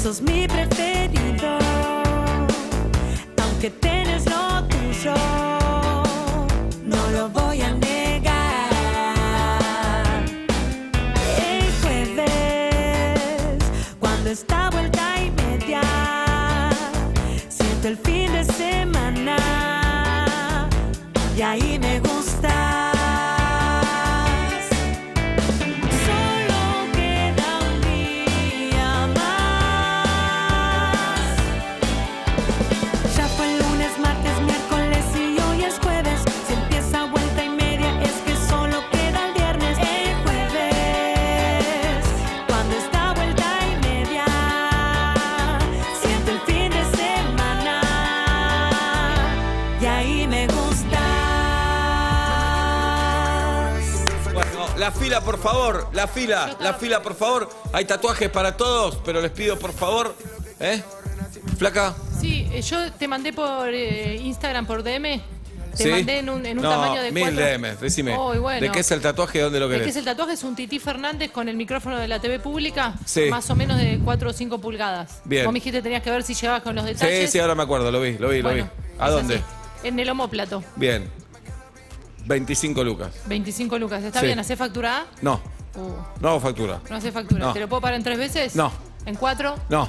sos mi preferido, aunque tienes lo tuyo, no lo voy a negar. El jueves, cuando está vuelta y media, siento el fin de semana y ahí me gusta. La fila, por favor, la fila, por favor. Hay tatuajes para todos, pero les pido, por favor, Flaca. Sí, yo te mandé por Instagram, por DM. Te ¿Sí? mandé en un tamaño de 1000 DM, decime. Oh, bueno. ¿De qué es el tatuaje y dónde lo ¿De querés? qué es el tatuaje? Es un Tití Fernández con el micrófono de la TV pública. Sí. Más o menos de 4 o 5 pulgadas. Bien. Vos me dijiste que tenías que ver si llegabas con los detalles. Sí, ahora me acuerdo, lo vi. Bueno, ¿A es dónde? así. En el omóplato. Bien. 25 lucas. 25 lucas. ¿Está Sí. bien? ¿Hace factura? No, no hago factura. No hace factura. No. ¿Te lo puedo pagar en 3 veces? No. ¿En 4? No,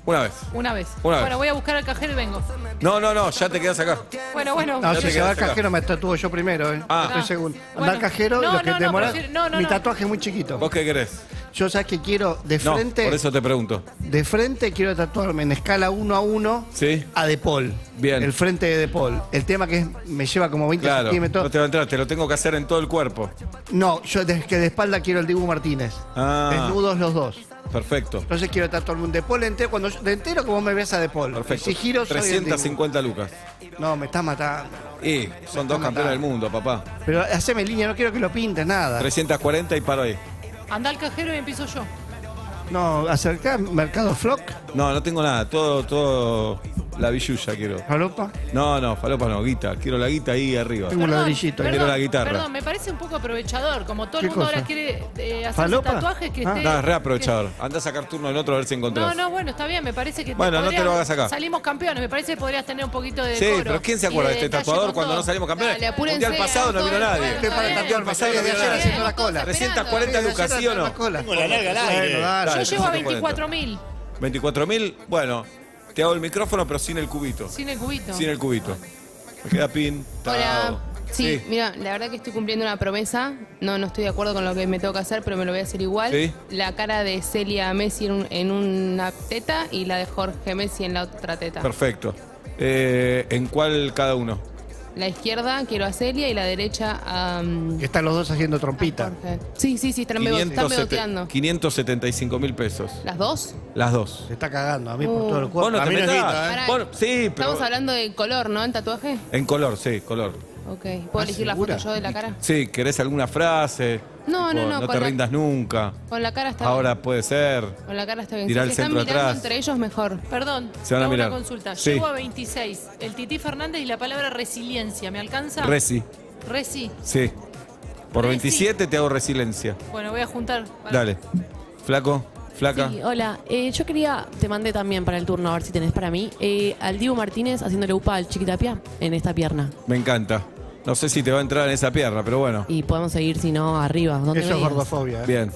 una vez. Una vez. Una vez. Bueno, voy a buscar al cajero y vengo. No, ya te quedás acá. Bueno. No, Ya te si se va quedas al acá. cajero me tatúo yo primero, Estoy seguro. Bueno. Anda al cajero No, y lo que no, demora. prefiero- no, Mi no. tatuaje es muy chiquito. ¿Vos qué querés? Yo sabes que quiero de No, frente. por eso te pregunto. De frente quiero tatuarme en escala 1 a 1 Sí. a De Paul. Bien. El frente de De Paul. El tema que me lleva como 20 Claro, centímetros. no te va a entrar, te lo tengo que hacer en todo el cuerpo. No, yo que de espalda quiero el Dibu Martínez. Ah. Desnudos los dos. Perfecto, Entonces quiero tatuarme un De Paul entero. Cuando de entero, como me ves a De Paul. perfecto. Si giro, soy el Dibu. 350 lucas. No, me está matando. Y son dos campeones del mundo, papá. Pero haceme línea, no quiero que lo pintes, nada. 340 y paro ahí. Anda al cajero y empiezo yo. No, acercá Mercado Flock, No tengo nada, todo la billulla quiero. falopa. No, falopa no, guita. Quiero la guita ahí arriba. Tengo un ladrillito. Quiero la guitarra. Perdón, me parece un poco aprovechador. Como todo el ¿Qué mundo cosa? ahora quiere hacerse ¿Falopa? tatuajes que Ah. esté... No, es reaprovechador. Anda a sacar turno en otro a ver si encontrás. No, bueno, está bien, me parece que... Bueno, no te lo hagas acá. Salimos campeones, me parece que podrías tener un poquito de Sí, decoro pero ¿quién se y acuerda de este detalle tatuador con cuando todo. no salimos campeones? Dale, apúrense, Mundial pasado no vino todo, nadie. bueno, Estoy para está tatuar bien. pasado de Está ayer bien, haciendo la vos cola. estás 340 esperando. lucas, ¿sí o no? Tengo la larga al aire. Bueno, dale. Yo llego a 340. 24.000 24.000, bueno, te hago el micrófono pero sin el cubito. sin el cubito. Sin el cubito. Me queda pin. Hola. Sí, Sí. mira, la verdad que estoy cumpliendo una promesa. No estoy de acuerdo con lo que me tengo que hacer, pero me lo voy a hacer igual. Sí. La cara de Celia Messi en una teta y la de Jorge Messi en la otra teta. Perfecto. ¿En cuál cada uno? La izquierda quiero a Celia y la derecha a Que están los dos haciendo trompita. Jorge. Sí, están beboteando. 575.000 pesos. ¿Las dos? Las dos. Se está cagando a mí por todo el Vos cuerpo. no A te mí no es metás. guita, Pará. Vos no- sí, pero... Estamos hablando de color, ¿no? En tatuaje. En color, sí, color. Ok. ¿Puedo elegir la ¿segura? foto yo de la cara? Sí, ¿querés alguna frase? No, Tipo, no, No con te la- rindas nunca. Con la cara está Ahora bien. puede ser. Con la cara está bien. Dirá Si el se están centro mirando atrás. entre ellos, mejor. Perdón, Se van a hago mirar. una consulta. Sí. Llego a 26. El Tití Fernández y la palabra resiliencia. ¿Me alcanza? Resi, Resi. sí. Por Resi. 27 te hago resiliencia. Bueno, voy a juntar. Para- Dale. Flaco, flaca. Sí, hola. Yo quería, te mandé también para el turno, a ver si tenés para mí, al Dibu Martínez haciéndole upa al Chiquitapia en esta pierna. Me encanta. No sé si te va a entrar en esa pierna, pero bueno. Y podemos seguir, si no, arriba. ¿Dónde Eso es me digas? gordofobia. Bien.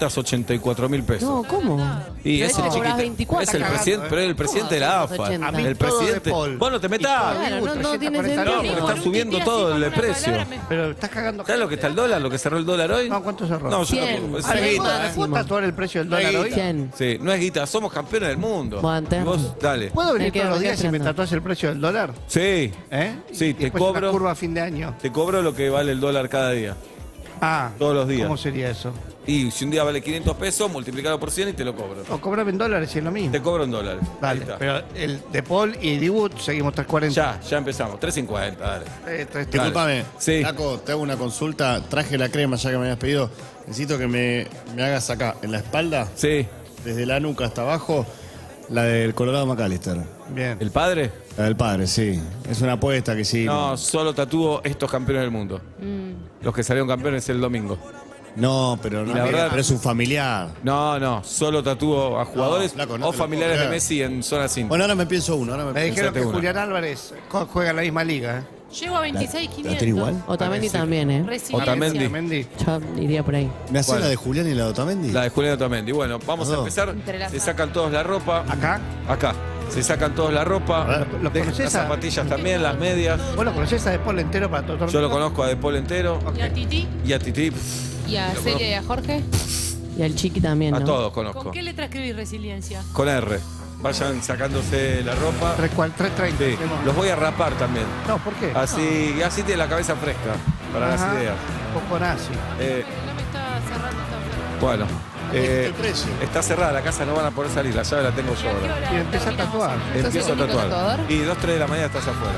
284.000 pesos. No, ¿cómo? Y Pero es ese el le cobras chiquito. 24. Es el Está presidente, cagando, pero es el presidente de la AFA. 280. A mí El todo de presidente. Paul. Vos no te metás. Claro, no, no tiene 340 sentido. No, porque Por están un subiendo tití todo así con el una precio. palabra me- Pero estás cagando. ¿Sabes lo que está el dólar? ¿Lo que cerró el dólar hoy? No, ¿cuánto cerró? No, yo 100. no. Ah, Al guita, máximo. ¿puedo tatuar el precio del dólar hoy? 100. Sí, no es guita, somos campeones del mundo. Bueno, tenés Y vos, razón. dale. ¿Puedo venir Me quedo- todos los me días quedo y me esperando. tatuás el precio del dólar? Sí, ¿Eh? Sí, Y te después cobro. una curva a fin de año. te cobro lo que vale el dólar cada día. Ah, Todos los días. ¿cómo sería eso? Y si un día vale 500 pesos, multiplicado por 100 y te lo cobro. O cobrame en dólares y es lo mismo. Te cobro en dólares. Ahí Dale, está. pero el de Paul y Dibu seguimos 340. Ya empezamos. 350, dale. Disculpame, Sí. Flaco, te hago una consulta. Traje la crema ya que me habías pedido. Necesito que me hagas acá, en la espalda, Sí. desde la nuca hasta abajo, la del Colorado McAllister. Bien. ¿El padre? La del padre, sí. Es una apuesta que sí. No, solo tatúo estos campeones del mundo. Los que salieron campeones el domingo. No, pero no. Y la verdad- pero es un familiar. No, solo tatúo a jugadores flaco, no o te lo familiares puedo de creer. Messi en zona 5. Bueno, ahora me pienso uno. Me dijeron que una. Julián Álvarez juega en la misma liga. Llego a 26.500. ¿La igual? Otamendi también, ¿eh? Resiliencia. Otamendi. Mendy. Yo iría por ahí. ¿Me hace ¿Cuál? la de Julián y la de Otamendi? La de Julián Otamendi. Bueno, vamos a Las dos. empezar. Entrelazadas. Se sacan todos la ropa. ¿Acá? Acá. Se sacan todos la ropa. ¿Lo Dejan conocés las a- zapatillas también, las medias. ¿Vos lo conocés a De Paul entero para todo? Yo lo conozco a De Paul entero. ¿Y a Titi? Y a Titi. Y a Lo Celia y a Jorge. Y al Chiqui también, A ¿no? todos conozco. ¿Con qué letra escribís resiliencia? Con R. Vayan sacándose la ropa. 330. Sí. Los voy a rapar también. No, ¿por qué? Así tiene la cabeza fresca para Ajá. las ideas. Un poco nazi. No me está cerrando esta oferta. Bueno, el precio. está cerrada la casa, no van a poder salir. La llave la tengo yo ¿Y a qué ahora. hora Y empezá a terminamos? tatuar. ¿Sos Empiezo el a único tatuar. tatuador? Y 2, 3 de la mañana estás afuera.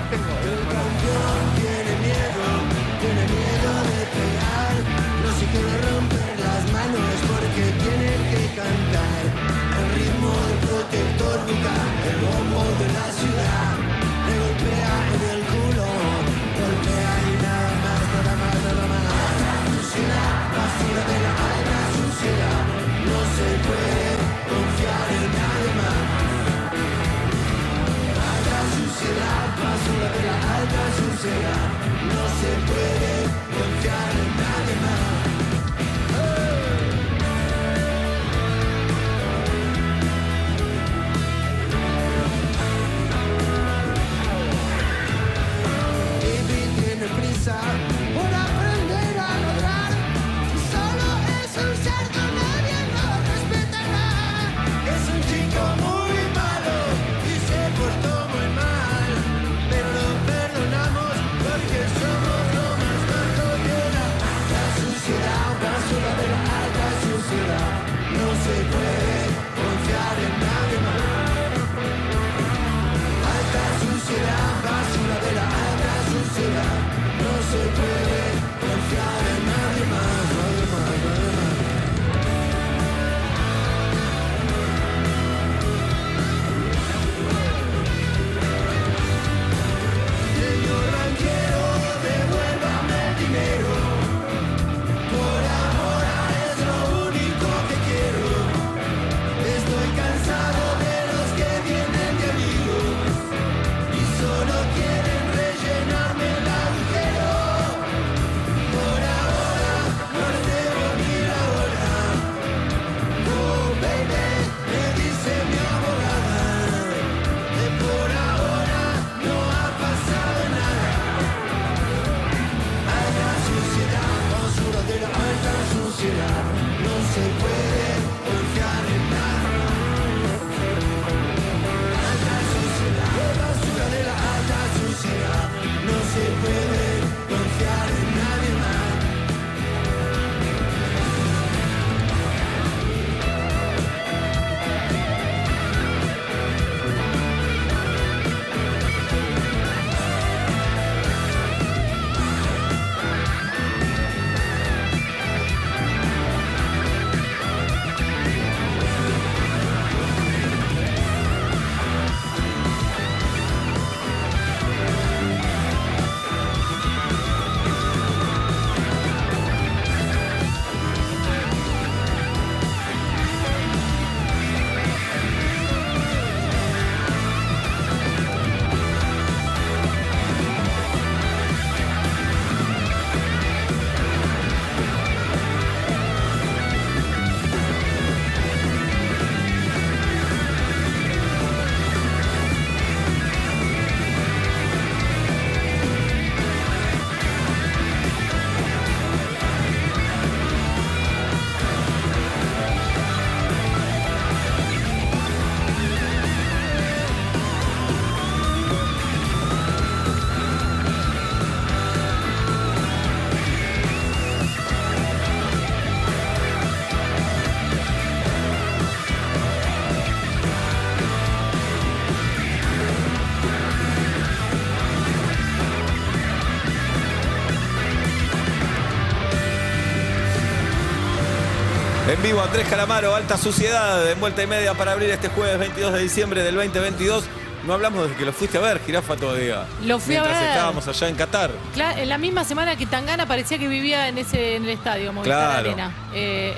En vivo Andrés Calamaro, Alta Suciedad, en vuelta y media para abrir este jueves 22 de diciembre del 2022. No hablamos desde que lo fuiste a ver, Jirafa, todavía. Lo fui a Mientras ver. estábamos allá en Qatar. Claro, en la misma semana que Tangana parecía que vivía en el estadio Movistar Claro. Arena.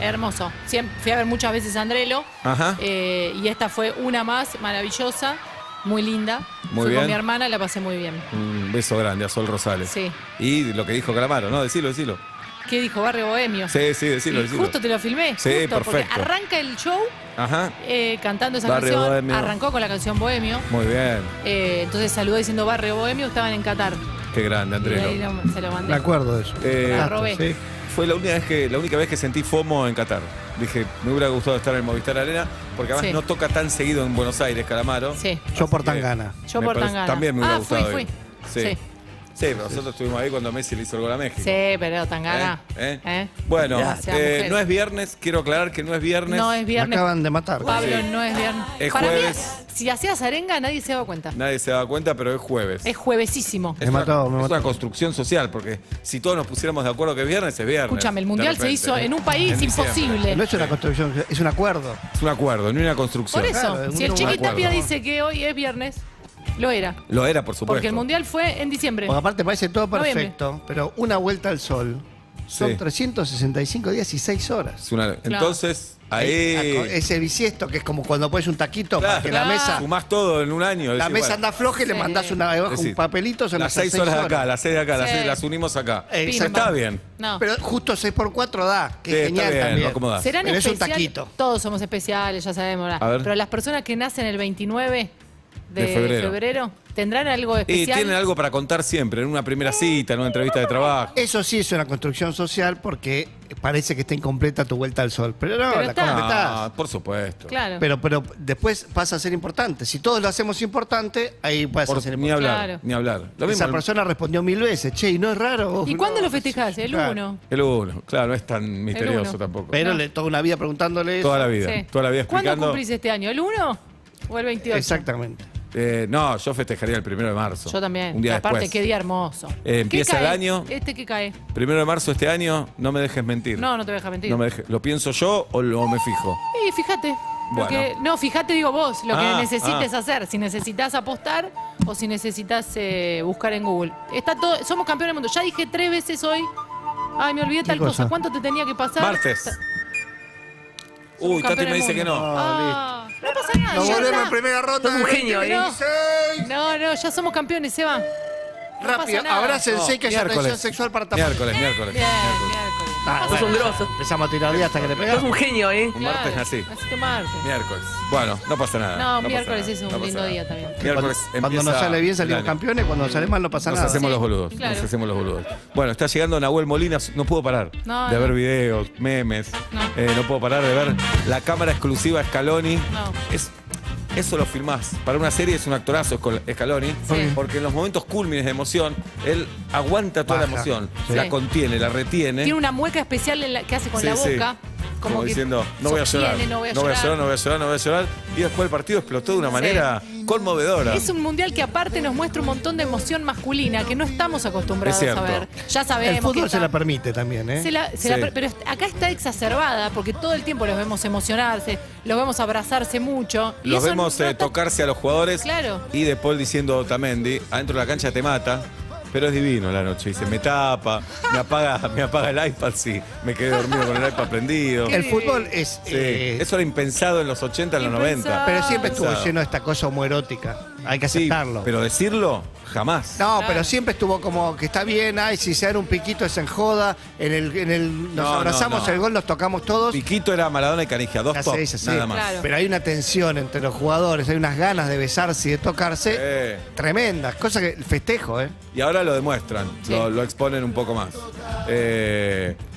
Hermoso. Fui a ver muchas veces a Andrelo. Ajá. Y esta fue una más maravillosa, muy linda. Muy Fui bien. con mi hermana, la pasé muy bien. Un beso grande a Sol Rosales. Sí. Y lo que dijo Calamaro, ¿no? Decilo. ¿Qué dijo? Barrio Bohemio. Sí, decilo. Y justo te lo filmé. Sí, justo, perfecto. Porque arranca el show Ajá. cantando esa Barrio canción. Bohemio. Arrancó con la canción Bohemio. Muy bien. Entonces saludó diciendo Barrio Bohemio, estaban en Qatar. Qué grande, Y ahí Andrés. se lo mandé. Me acuerdo de eso. La robé. Sí. Fue la única vez que sentí FOMO en Qatar. Dije, me hubiera gustado estar en Movistar Arena, porque además Sí. no toca tan seguido en Buenos Aires, Calamaro. Sí. Yo por Así que Tangana. Yo me por parece- Tangana. También me hubiera gustado fui. ir. Sí. Sí, pero nosotros estuvimos ahí cuando Messi le hizo el gol a México. Sí, pero Tangana. Bueno, Demasiada mujer. no es viernes, quiero aclarar que no es viernes. No es Me viernes. acaban de matar. Pablo, Sí. no es viernes. Es Para jueves. mí, si hacías arenga, nadie se daba cuenta. Nadie se da cuenta, pero es jueves. Es juevesísimo. Es Me mató, una, me es mató. una construcción social, porque si todos nos pusiéramos de acuerdo que es viernes, es viernes. Escúchame, el de mundial se repente. hizo en un país En diciembre. imposible. No es una construcción, es un acuerdo. Es un acuerdo, no una construcción. Por eso, Claro, si el un Chiqui acuerdo. Tapia dice que hoy es viernes, lo era. Lo era, por supuesto. Porque el mundial fue en diciembre. Porque aparte parece todo Noviembre. perfecto, pero una vuelta al sol son Sí. 365 días y 6 horas. Es una- Entonces, ahí. Ese bisiesto que es como cuando pones un taquito para que la Claro. mesa, Sumás todo en un año. la decís, mesa bueno, anda floja y le Sí. mandás abajo decís, un papelito, son las esas 6 horas de acá, las 6 de acá, Sí. las unimos acá. Exacto. Está bien. No. Pero justo 6x4 da, que Sí, es está genial bien, también. lo acomodás. Serán Pero es un especiales. taquito. Todos somos especiales, ya sabemos. ¿verdad? A ver. Pero las personas que nacen el 29 de De febrero. febrero tendrán algo Y especial. tienen algo para contar siempre, en una primera cita, en una entrevista de trabajo. Eso sí es una construcción social porque parece que está incompleta tu vuelta al sol. Pero no, Pero la está. completás. Ah, por supuesto. Claro. Pero después pasa a ser importante. Si todos lo hacemos importante, ahí pasa a ser Ni importante. hablar, Claro. ni hablar. Lo mismo Esa el- persona respondió 1000 veces, che, ¿y no es raro? ¿Y No, cuándo lo festejás? El claro. 1. El uno, claro, no es tan misterioso uno. tampoco. Pero No. toda una vida preguntándole eso. Toda la vida, Sí. toda la vida ¿Cuándo explicando. cumplís este año? ¿El 1 o el 28? Exactamente. No, yo festejaría el 1 de marzo. Yo también. Un día Aparte, después. qué día hermoso. Empieza ¿Qué el cae? año. ¿Este qué cae? 1 de marzo este año, no me dejes mentir. No, no te voy a dejar mentir. No me dejes- ¿Lo pienso yo o me fijo? Fíjate. Bueno. No, fíjate, digo vos, lo que Ah, necesites hacer. Si necesitas apostar o si necesitas buscar en Google. Está todo, somos campeones del mundo. Ya dije 3 veces hoy. Ay, me olvidé tal cosa? cosa? ¿Cuánto te tenía que pasar? Martes. Somos Uy, Tati campeones me dice del que mundo. no. Ah, no pasa nada. Nos ya volvemos está. en primera ronda. Sos un del genio, ¿eh? 2026. No, ya somos campeones, Seba. No Rápido, pasa nada. abrácense que haya Miércoles. tensión sexual para tapar. Miércoles. Bien, miércoles. Ah, Sos un grosso. Empezamos a tirar días hasta que le Sos pegamos. un genio, ¿eh? Un martes nací. Naciste martes. Miércoles. Bueno, no pasa nada. No, pasa miércoles nada, es un no pasa lindo nada. día también. Miércoles Cuando nos empieza sale bien el salimos año. campeones, cuando nos sale mal no pasa Nos nada. hacemos los boludos. claro. Nos hacemos los boludos. Bueno, está llegando Nahuel Molina. No puedo parar No, de no. ver videos, memes. No. No puedo parar de ver la cámara exclusiva Scaloni. No. Eso lo filmás. Para una serie es un actorazo Scaloni. Sí. Porque en los momentos cúlmines de emoción, él aguanta toda la Baja. emoción. Sí. La contiene, la retiene. Tiene una mueca especial que hace con Sí, la sí. boca. Como que diciendo, no voy a llorar. sostiene, no voy a no voy a llorar. llorar, no voy a llorar, no voy a llorar. Y después el partido explotó de una Sí. manera conmovedora. Es un mundial que aparte nos muestra un montón de emoción masculina que no estamos acostumbrados Es a cierto. ver. Ya sabemos El fútbol que se está- la permite también, ¿eh? Sí. pero acá está exacerbada porque todo el tiempo los vemos emocionarse, los vemos abrazarse mucho. y Los eso vemos no está- tocarse a los jugadores. Claro. Y De Paul diciendo a Otamendi, adentro de la cancha te mata. Pero es divino la noche. Dice, me tapa, me apaga el iPad, sí. Me quedé dormido con el iPad prendido. El fútbol es... Sí. Eso era impensado en los 80, en los Impensado. 90. pero siempre estuvo Pensado. lleno de esta cosa homoerótica. Hay que Sí, aceptarlo. pero decirlo, jamás. No, Claro. pero siempre estuvo como que está bien, ay, si se dan un piquito es en joda, nos No, abrazamos, no. el gol nos tocamos todos. Piquito era Maradona y Canigia, dos Ya top, sé, ya sé. nada más. Claro. Pero hay una tensión entre los jugadores, hay unas ganas de besarse y de tocarse tremendas, cosa que el festejo, ¿eh? Y ahora lo demuestran, Sí. lo exponen un poco más.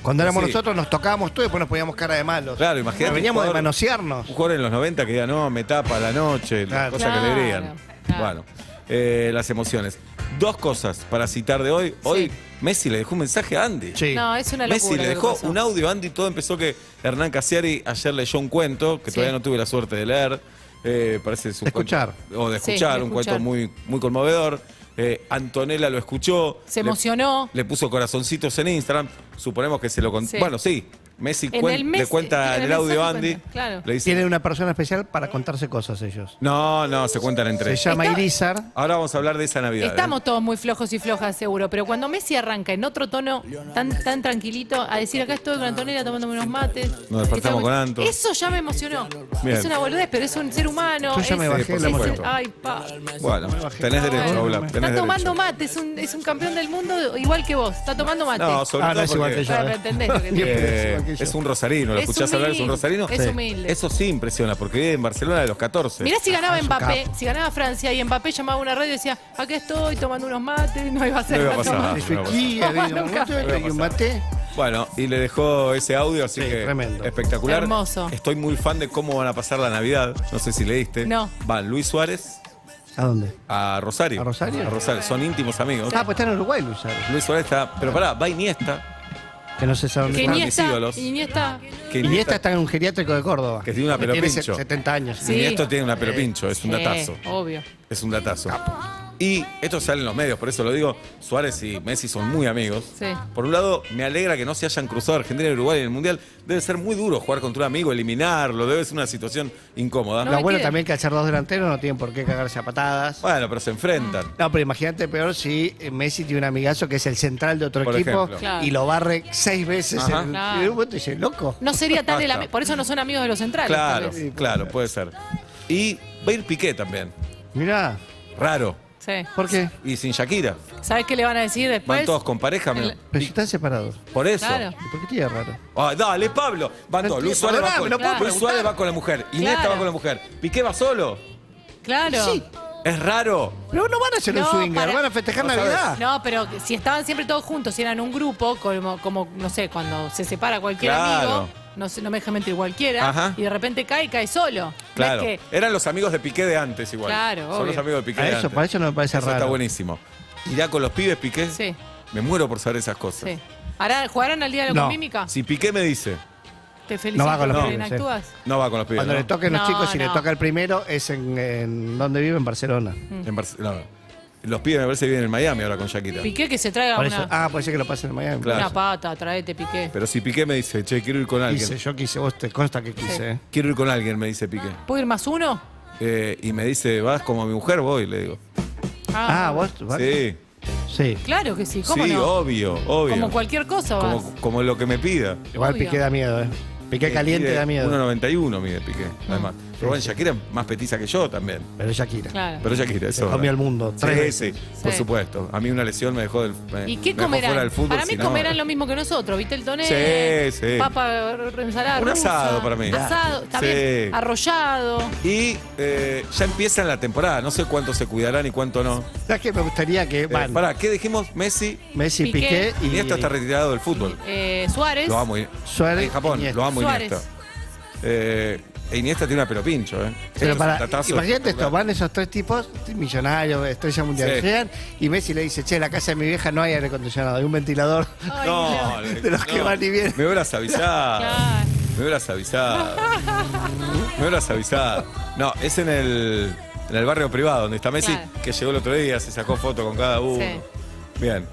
Cuando éramos sí. nosotros nos tocábamos todo y después nos poníamos cara de malos. Claro, imagínate Pero veníamos un de jugador- manosearnos. Un jugador en los 90 que diga, no, me tapa la noche, Claro. cosas que le Claro, dirían. claro. Bueno, las emociones. Dos cosas para citar de hoy. Hoy Messi le dejó un mensaje a Andy. Sí. No, es una locura. Messi le lo que dejó pasó. un audio a Andy. Todo empezó que Hernán Casiari ayer leyó un cuento que Sí. todavía no tuve la suerte de leer. Parece es un De escuchar. cuento- o de Sí, escuchar, de un escuchar. cuento muy, muy conmovedor. Antonella lo escuchó. Se emocionó. Le puso corazoncitos en Instagram. Suponemos que se lo contó. Sí. Bueno, sí. Messi En el mes- le cuenta en el audio a mensaje Andy. cuenta, claro. Le dice, Tienen una persona especial para contarse cosas ellos. no, se cuentan entre Se ellos. llama Irizar. Ahora vamos a hablar de esa Navidad. Estamos todos muy flojos y flojas, seguro, pero cuando Messi arranca en otro tono tan tranquilito a decir acá estoy con Antonella tomándome unos mates. Nos despertamos con Anto. Eso ya me emocionó. Bien. Es una boludez, pero es un ser humano. Yo ya me bajé la emoción. Ay, pa. Bueno, tenés derecho a hablar. tenés Está tomando derecho. mate, es un campeón del mundo igual que vos. Está tomando mate. No, sobre Ah, todo no es igual porque, que yo. Para, ¿entendés lo que te digo? es un rosarino. ¿Lo Es escuchás hablar? ¿Es un humilde, rosarino? es humilde. Eso sí impresiona, porque vive en Barcelona de los 14. Mirá si ganaba su Mbappé, capo. si ganaba Francia y Mbappé llamaba a una radio y decía, acá estoy tomando unos mates, no iba a ser No iba a tanto pasar. mate. De su equía, Toma vino un nunca. momento y un mate. Bueno, y le dejó ese audio, así Sí, que tremendo. espectacular. Hermoso. Estoy muy fan de cómo van a pasar la Navidad. No sé si leíste. No. Van Luis Suárez ¿A dónde? a Rosario. ¿A Rosario? A Rosario. Son íntimos amigos. Ah, pues está en Uruguay, Luis Suárez. Luis Suárez está. Pero pará, va Iniesta. Que no se sabe dónde Que está. mis ídolos. Iniesta. Que Iniesta está en un geriátrico de Córdoba. Que tiene una pelo tiene pincho. 70 años. Sí. Iniesta tiene una pelo pincho. Es un datazo. Obvio. Es un datazo. Y esto sale en los medios, por eso lo digo. Suárez y Messi son muy amigos. Sí. Por un lado, me alegra que no se hayan cruzado Argentina y Uruguay en el Mundial. Debe ser muy duro jugar contra un amigo, eliminarlo. Debe ser una situación incómoda. No Lo me bueno quede. también que al ser dos delanteros no tienen por qué cagarse a patadas. Bueno, pero se enfrentan. No, pero imagínate peor si Messi tiene un amigazo que es el central de otro Por equipo ejemplo. Claro. y lo barre 6 veces. Ajá. En Claro. un momento dice, loco. No sería tan el Basta. Por eso no son amigos de los centrales. Claro, tal vez. claro, puede ser. Y va a ir Piqué también. Mirá, Raro. Sí. ¿por qué? Y sin Shakira. ¿Sabes qué le van a decir después? Van todos con pareja. Pero si están separados. Por eso. Claro. ¿Y por qué tiene raro? Ay, dale, Pablo. Van No todos. Luis entiendo, Suárez va con, perdóname, no puedo Luis preguntar. Suárez va con la mujer. Iniesta Claro. va con la mujer. Piqué va solo. Claro. Sí. Es raro. Pero no van a hacer un No, swinger, para- van a festejar No sabes. Navidad. No, pero si estaban siempre todos juntos, si eran un grupo, como no sé, cuando se separa cualquier Claro. amigo, no me deja mentir cualquiera, Ajá. y de repente cae solo. No Claro. es que- Eran los amigos de Piqué de antes igual. Claro, Son obvio. los amigos de Piqué A de eso, antes. para eso no me parece Eso raro. está buenísimo. ¿Irá con los pibes Piqué? Sí, Me muero por saber esas cosas. sí. ¿Jugarán al día de la No. mímica? Si Piqué me dice, Te felicito No va con los porque pibes, inactúas. no va con los pibes. Cuando ¿no? le toquen los No, chicos, si le no. toca el primero, es en donde vive, en Barcelona. En no. Los pibes me parece que viven en Miami ahora con Shakira. Piqué que se traiga Por una, eso, puede ser que lo pasen en Miami. Claro. una pata, traete Piqué. Pero si Piqué me dice, che, quiero ir con alguien. Quise, yo quise, vos te consta que quise, Sí. ¿eh? Quiero ir con alguien, me dice Piqué. ¿Puedo ir más uno? Y me dice, ¿vas como mi mujer? Voy, le digo. Vos. Sí, Sí. Claro que sí, ¿cómo sí, no? obvio, obvio. Como cualquier cosa vas. Como lo que me pida. Igual Obvio. Piqué da miedo, ¿eh? Piqué caliente Mide da miedo. 1,91 mide Piqué, además. Pero bueno, Shakira es más petiza que yo también. Pero Shakira. Claro. Pero Shakira, eso. comió el mundo, Sí, 3 veces. sí, por Sí. supuesto. A mí una lesión me dejó del. ¿Y me qué dejó comerán? fuera del fútbol, Para mí si no- comerán lo mismo que nosotros, ¿viste? El toné, Sí, sí. papa ensalada Un rusa, asado para mí. Asado, está Sí. bien, arrollado. Y ya empieza la temporada. No sé cuánto se cuidarán y cuánto no. ¿Sabes qué? Me gustaría que Pará, ¿qué dijimos? Messi. Messi, Piqué. Piqué y Iniesta está retirado del fútbol. Suárez. Lo amo. Suárez En Japón, Iniesta. lo amo Suárez. Iniesta. Iniesta tiene una pelo pincho, Pero Es para, un datazo imagínate esto, espectacular. van esos 3 tipos, millonarios, estrella mundial, Sí. llegan y Messi le dice, che, en la casa de mi vieja no hay aire acondicionado, hay un ventilador. Ay, No, De los que van y vienen. Me hubieras avisado. Claro. Me hubieras avisado. Me hubieras avisado. No, es en el barrio privado donde está Messi, Claro. que llegó el otro día, se sacó foto con cada uno. Sí. Bien.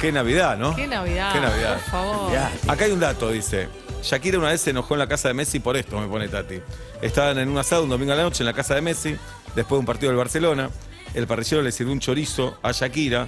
Qué Navidad, ¿no? Qué Navidad. Qué Navidad. Por favor. Ya. Acá hay un dato, dice. Shakira una vez se enojó en la casa de Messi por esto, me pone Tati. Estaban en un asado un domingo a la noche en la casa de Messi, después de un partido del Barcelona. El parrillero le sirvió un chorizo a Shakira.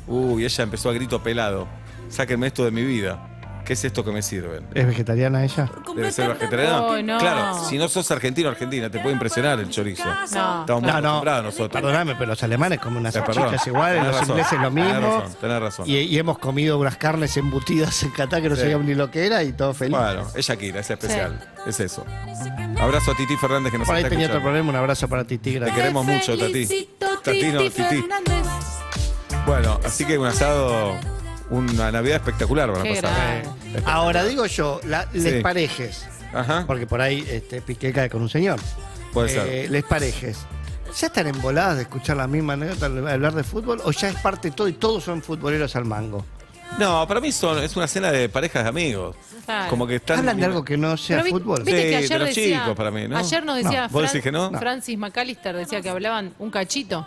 Uy, ella empezó a grito pelado. Sáquenme esto de mi vida. ¿Qué es esto que me sirven? ¿Es vegetariana ella? ¿Debe ser vegetariana? Oh, no. Claro, si no sos argentino o argentina, te puede impresionar el chorizo. No. Estamos muy acostumbrados nosotros. Perdóname, pero los alemanes comen unas Perdón. salchichas iguales, Tenés los razón, ingleses lo tenés mismo. razón, tenés razón. Y hemos comido unas carnes embutidas en Qatar que no Sí. sabíamos ni lo que era y todo feliz. Bueno, es Shakira, es especial. Es eso. Abrazo a Titi Fernández que nos Por ahí está tenía otro escuchando. problema, un abrazo para Titi. Te gracias. queremos mucho, Tati. Felicito, Tati no, Titi Titi. Fernández. Bueno, así que un asado, una Navidad espectacular van a Qué pasar. grande. Ahora digo yo, les Sí. parejes, Ajá, porque por ahí Piqué cae con un señor. puede ser. Les parejes. ¿Ya están emboladas de escuchar la misma anécdota al hablar de fútbol o ya es parte de todo y todos son futboleros al mango? No, para mí es una cena de parejas de amigos. Claro. Como que están. ¿Hablan de algo que no sea Pero vi- fútbol? viste Sí, que de ayer los decía, chicos para mí, ¿no? Ayer nos decía No, ¿vos decís que no? Francis McAllister decía que hablaban un cachito.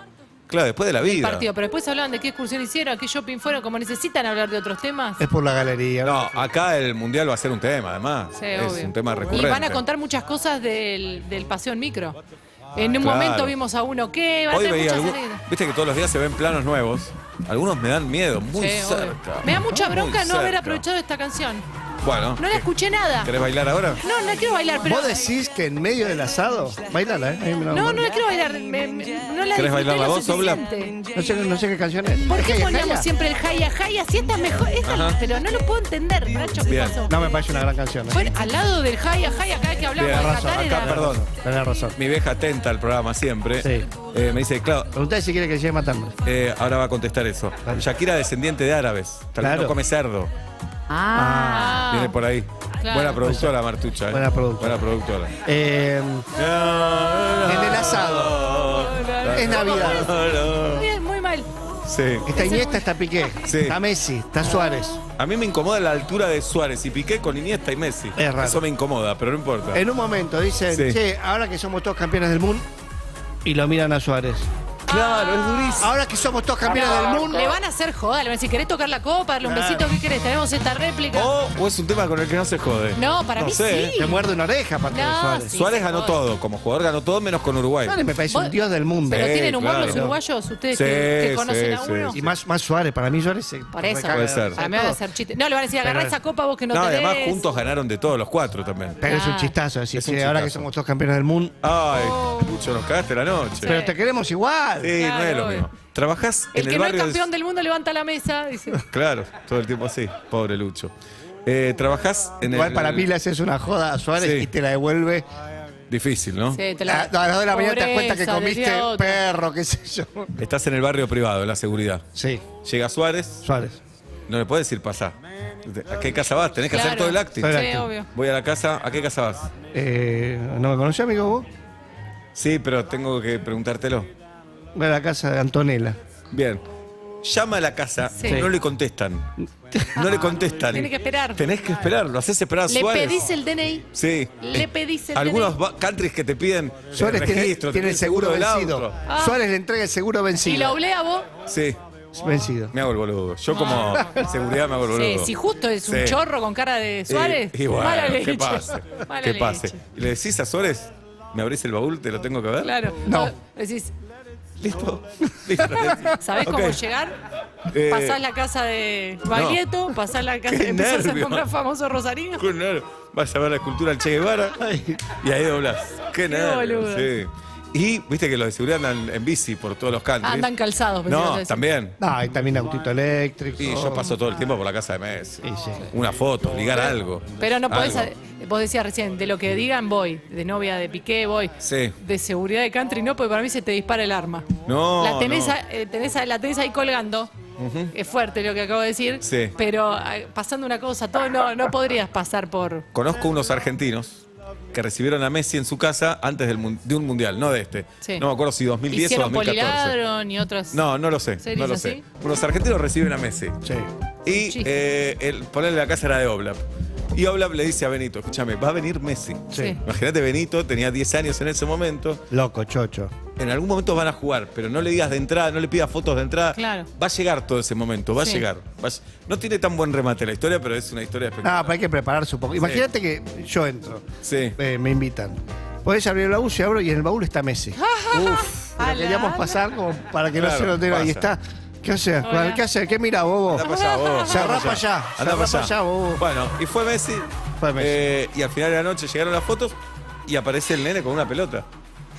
Claro, después de la del vida. partido. Pero después hablaban de qué excursión hicieron, a qué shopping fueron, como necesitan hablar de otros temas. Es por la galería. No, acá el mundial va a ser un tema, además. Sí, es obvio. un tema recurrente. Y van a contar muchas cosas del paseo en micro. En un Claro. momento vimos a uno que va a Hoy tener veía muchas algún, viste que todos los días se ven planos nuevos. Algunos me dan miedo, muy Sí, obvio. cerca. Me da mucha Muy bronca no haber cerca. aprovechado esta canción. Bueno, No la escuché nada. ¿querés bailar ahora? No, no quiero bailar, pero. ¿Vos decís que en medio del asado? Bailala, ¿eh? Ahí me la- No, no la quiero bailar. No la ¿Querés bailar disfruté la lo voz, Obla? suficiente. No sé qué canción es. ¿Por qué Jaya, poníamos Jaya. siempre el jaya, jaya? Si esta es mejor. Esta, pero no lo puedo entender, Nacho, ¿qué Bien. pasó? No me parece una gran canción. ¿eh? Fue al lado del jaya, jaya, cada vez que hablamos Bien, de razón, Qatar acá, era. perdón. Tenés razón. Mi vieja atenta al programa siempre. Sí. Me dice, claro, Preguntá si quiere que llegue matando. ahora va a contestar eso. Dale. Shakira descendiente de árabes. Tal vez Claro. no come cerdo. Ah. Viene por ahí. Claro. Buena productora, Martucha. ¿eh? Buena productora. Buena productora. En el asado. Es Navidad. Bien, muy mal. Sí. Está Iniesta, está Piqué. Sí. Está Messi, está Suárez. A mí me incomoda la altura de Suárez y Piqué con Iniesta y Messi. Es raro. Eso me incomoda, pero no importa. En un momento dicen, Sí. che, ahora que somos todos campeones del mundo, y lo miran a Suárez. Claro, es durísimo. Ahora que somos todos campeones del mundo. Le van a hacer joda, le van a decir, ¿querés tocar la copa? Darle un Claro. besito, ¿qué querés? Tenemos esta réplica. O es un tema con el que no se jode. No, para No mí sé, sí. Te muerde una oreja aparte de No, Suárez. sí. Suárez se ganó jode. todo, como jugador ganó todo menos con Uruguay. Suárez me parece Vos- un dios del mundo. Pero Sí, tienen humor claro. los uruguayos, ustedes Sí, que conocen a sí, uno. sí. Y más Suárez, para mí Suárez se Por eso. recaga Puede de- ser. Para mí van a hacer chiste. No, le van a decir, agarrá Pero- esa copa vos que no, No, tenés. además juntos ganaron de todos los cuatro también. Pero es un Ah. chistazo decir, Es un che, ahora que chistazo. somos todos campeones del mundo. Ay, Lucho, nos cagaste la noche. Pero te queremos igual. Sí, Claro, no es lo obvio. mismo. Trabajás El en que el no es barrio. campeón del mundo levanta la mesa, dice. Claro, todo el tiempo así. Pobre Lucho. Trabajás en Igual el. para mí le haces una joda a Suárez Sí. y te la devuelve. Difícil, ¿no? Sí, te A las 2 de la mañana te das cuenta que Pobreza, del comiste día a otro. perro, qué sé yo. Estás en el barrio privado, en la seguridad. Sí, Llega Suárez, Suárez. no le puedes decir pasá. ¿A qué casa vas? Tenés que hacer Claro. todo el acting. Todo el Sí, acting. obvio. Voy a la casa, ¿a qué casa vas? ¿No me conocés, amigo, vos? Sí, pero tengo que preguntártelo. Voy a la casa de Antonella. Bien. Llama a la casa, Sí. no le contestan. No le contestan. Tiene que esperar. Tenés que esperar, lo haces esperar a Le Suárez. pedís el DNI. Sí. Le pedís el Algunos DNI. countries que te piden Suárez registro, tiene el seguro del vencido. auto. Ah. Suárez le entrega el seguro vencido. Y la oblea vos. Sí, Vencido. me hago el boludo. Yo como seguridad me hago el Sí, boludo. si justo es un Sí. chorro con cara de Suárez. Y bueno, mala ¿qué leche. pase? Mala ¿Qué leche. pase? Y le decís a Suárez, ¿me abrís el baúl? ¿Te lo tengo que ver? Claro. No. Decís, ¿Listo? ¿Listo? le decís. ¿sabés Ok. cómo llegar? Eh, Pasás la casa de Baglietto, pasás la casa Qué de empezás a nervio. comprar famoso Rosarino. Qué nervio. Vas a ver la escultura del Che Guevara y ahí doblás. Qué nervio. boludo. Sí. Y viste que los de seguridad andan en bici por todos los countries. Andan calzados, pensé que ibas a No, decir. también. No, y también autito eléctrico. Y yo paso todo el tiempo por la casa de Messi. Y sí. Una foto, ligar algo. Pero no podés. Algo. Vos decías recién, de lo que digan voy. De novia de Piqué voy. Sí. De seguridad de country no, porque para mí se te dispara el arma. No, La tenés, no. la tenés ahí colgando. Es fuerte lo que acabo de decir. Sí. Pero pasando una cosa, todo no podrías pasar por. Conozco unos argentinos que recibieron a Messi en su casa antes de un mundial, no de este. Sí. No me acuerdo si 2010 o Hicieron 2014. poliladron y otras. No, no lo sé. ¿Series No lo así? sé. Unos argentinos reciben a Messi. Sí. Y Sí. ponerle la casa era de Oblap. Y Oblap le dice a Benito, escúchame, va a venir Messi. Sí. Imagínate, Benito tenía 10 años en ese momento. Loco, chocho. En algún momento van a jugar, pero no le digas de entrada, no le pidas fotos de entrada. Claro. Va a llegar todo ese momento, va Sí. a llegar. No tiene tan buen remate la historia, pero es una historia No, espectacular. pero hay que prepararse un poco. Imagínate que yo entro, Sí. me invitan. Podés abrir el baúl, yo abro y en el baúl está Messi. Uf, Ala, lo queríamos ala. pasar como para que Claro, no se lo tenga. Ahí pasa. está. ¿Qué haces? Hola. ¿Qué haces? ¿Qué mira, bobo? Anda para allá, vos. Cerrá para allá. Anda Cerrá para para allá, bobo. Bueno, y fue Messi. Fue Messi. Y al final de la noche llegaron las fotos y aparece el nene con una pelota.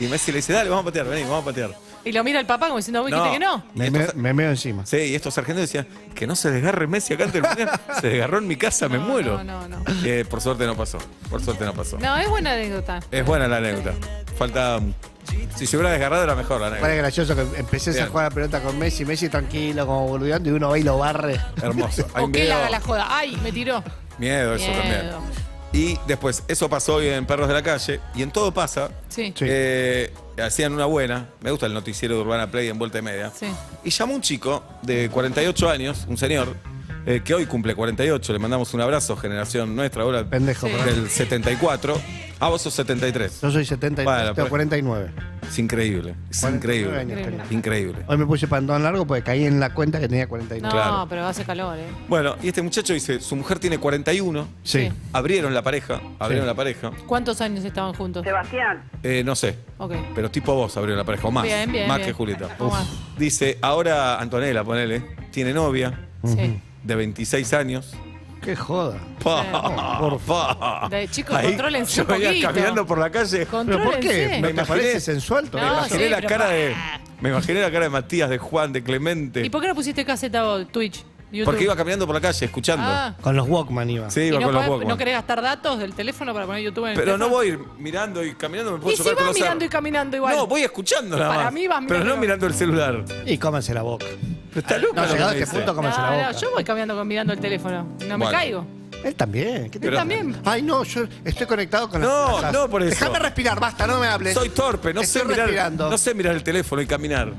Y Messi le dice, dale, vamos a patear, vení, vamos a patear. Y lo mira el papá como diciendo, vos dijiste que no. Y estos- Me meo encima. Sí, y estos argentinos decían, que no se desgarre Messi acá ante el mundial. Se desgarró en mi casa, me muero. No. Por suerte no pasó. Por suerte no pasó. No, es buena anécdota. Es buena la anécdota. Falta. Si se hubiera desgarrado era mejor la Parece anécdota. gracioso que empecés Bien. a jugar a la pelota con Messi, Messi tranquilo, como boludeando, y uno va y lo barre. Hermoso. Hay O que él miedo, haga la joda. ¡Ay, me tiró! miedo, eso también. Miedo. Y después, eso pasó hoy en Perros de la Calle. Y en Todo Pasa, Sí. Sí. hacían una buena. Me gusta el noticiero de Urbana Play en Vuelta y Media. Sí. Y llamó un chico de 48 años, un señor, que hoy cumple 48. Le mandamos un abrazo, generación nuestra, ahora Pendejo, Sí. perdón. del 74. Ah, vos sos 73. Yo soy 70 y Bueno, tengo pues. 49. Es increíble. Es 49 increíble. años tenía. Increíble. Hoy me puse pantalón largo porque caí en la cuenta que tenía 49. No, Claro. pero hace calor, ¿eh? Bueno, y este muchacho dice, su mujer tiene 41. Sí. Sí. Abrieron la pareja. ¿Cuántos años estaban juntos? Sebastián. No sé. Ok. Pero tipo vos abrieron la pareja. O más. Bien, bien, Más bien. que Julieta. O más. Dice, ahora Antonella, ponele, tiene novia Sí. de 26 años. Qué joda. Por favor. Chicos, contrólense Yo un venía poquito. caminando por la calle. ¿Pero por qué? Contrólense. ¿Me parece sensual todo? Me No, imaginé sí, la pero cara pa- de. Me imaginé la cara de Matías, de Juan, de Clemente. ¿Y por qué no pusiste caseta o Twitch? YouTube? Porque iba caminando por la calle, escuchando. Ah. Con los Walkman iba. Sí, ¿Y iba no, con los podés- Walkman. no querés gastar datos del teléfono para poner YouTube en el Pero no teléfono? voy a ir mirando y caminando, me puedo ¿Y si chocar con vas los mirando y caminando igual? No, voy escuchando nada Para más. mí vas Pero mirando. no mirando el celular. Y cómense la boca. Pero está loco. No, lo que llegado a me este dice. punto, cómense la boca. Yo voy caminando mirando el teléfono. No me Bueno. caigo. Él también. ¿Qué te Pero- pasa? también. Ay, no, yo estoy conectado con No, las no por eso. Déjame respirar, basta, no me hables. Soy torpe, no Estoy sé mirar. respirando. No sé mirar el teléfono y caminar.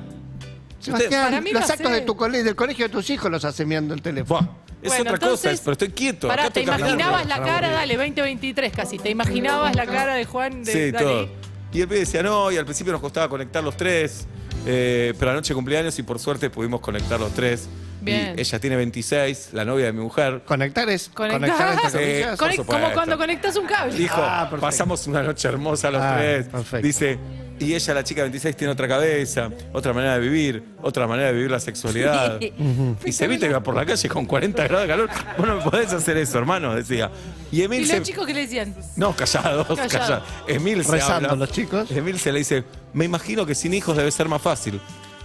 Sebastián, Para mí los lo actos hace. de tu del colegio de tus hijos los haces mirando el teléfono. Buah, es Bueno, otra entonces, cosa, pero estoy quieto. Pará, acá te estoy caminando. imaginabas la cara, dale, 2023 casi. ¿Te imaginabas la cara de Juan? Sí, dale. todo. Y el pibe decía no, y al principio nos costaba conectar los tres. Pero anoche cumpleaños y por suerte pudimos conectar los tres. Bien. Y ella tiene 26, la novia de mi mujer. Conectar es Conectar. conectar entre Sí. comillas. Por Como supuesto. cuando conectas un cable. Dijo, perfecto. pasamos una noche hermosa los Ah, tres. perfecto. Dice, y ella, la chica de 26, tiene otra cabeza, otra manera de vivir la sexualidad. Y se viste que va por la calle con 40 grados de calor. Vos no podés hacer eso, hermano, decía. Y Emil ¿Y se... los chicos qué le decían? No, callados, Callados. callados. Emil se Rezando habla. los chicos. Emil se le dice, me imagino que sin hijos debe ser más fácil.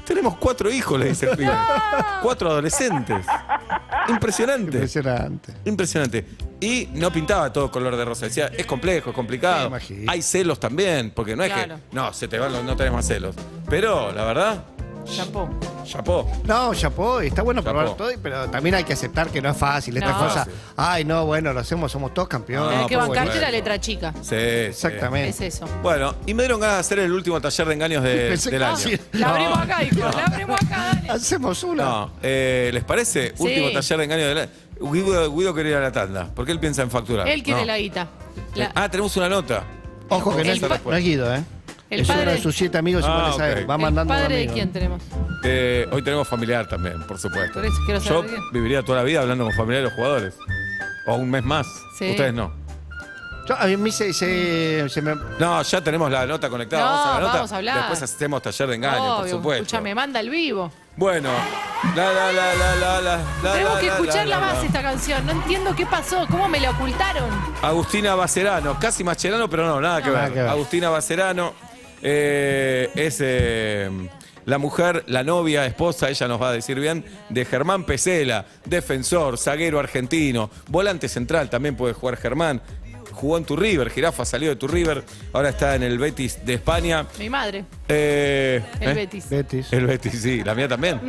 Tenemos 4 hijos, le dice el pibe. 4 adolescentes. Impresionante. Impresionante. Impresionante. Y no pintaba todo color de rosa. Decía, es complejo, es complicado. Me imagino. Hay celos también, porque no es Claro. que, no, se te van, no tenés más celos. Pero, la verdad, Shampoo. chapó. No, chapó, está bueno Chapó. probar todo, pero también hay que aceptar que no es fácil. Esta No. cosa, Sí. ay, no, bueno, lo hacemos, somos todos campeones. Tenés que pues, bancarte bueno. la letra chica. Sí, Exactamente. Es eso. Bueno, y me dieron ganas de hacer el último taller de engaños Pensé del que- año. sí. La No. abrimos acá, hijo. La abrimos acá, dale. Hacemos una. No, ¿les parece? Sí. Último taller de engaños del año. Guido quiere ir a la tanda, porque él piensa en facturar. Él quiere No. la guita. Tenemos una nota. Ojo que no El es, pa- no es Guido, ¿eh? El es uno padre- de sus 7 amigos iguales a él. ok. Va ¿El mandando un padre de amigo. quién tenemos? Hoy tenemos familiar también, por supuesto. Por eso quiero Yo saber quién. viviría toda la vida hablando con familiares de los jugadores. O un mes más. Sí. Ustedes no. A mí se me... No, ya tenemos la nota conectada. No, vamos a la nota. vamos a hablar. Después hacemos taller de engaños, por Obvio, supuesto. escúchame, manda el vivo. Bueno. Tenemos que escucharla más esta canción. No entiendo qué pasó, cómo me la ocultaron. Agustina Bacerano, casi Mascherano, pero no, nada que Nada ver. que ver. Agustina Bacerano es la mujer, la novia, esposa, ella nos va a decir bien, de Germán Pesela, defensor, zaguero argentino, volante central, también puede jugar Germán. Jugó en tu River, Jirafa salió de tu River, ahora está en el Betis de España. Mi madre, El el Betis. Betis. El Betis, sí, la mía también.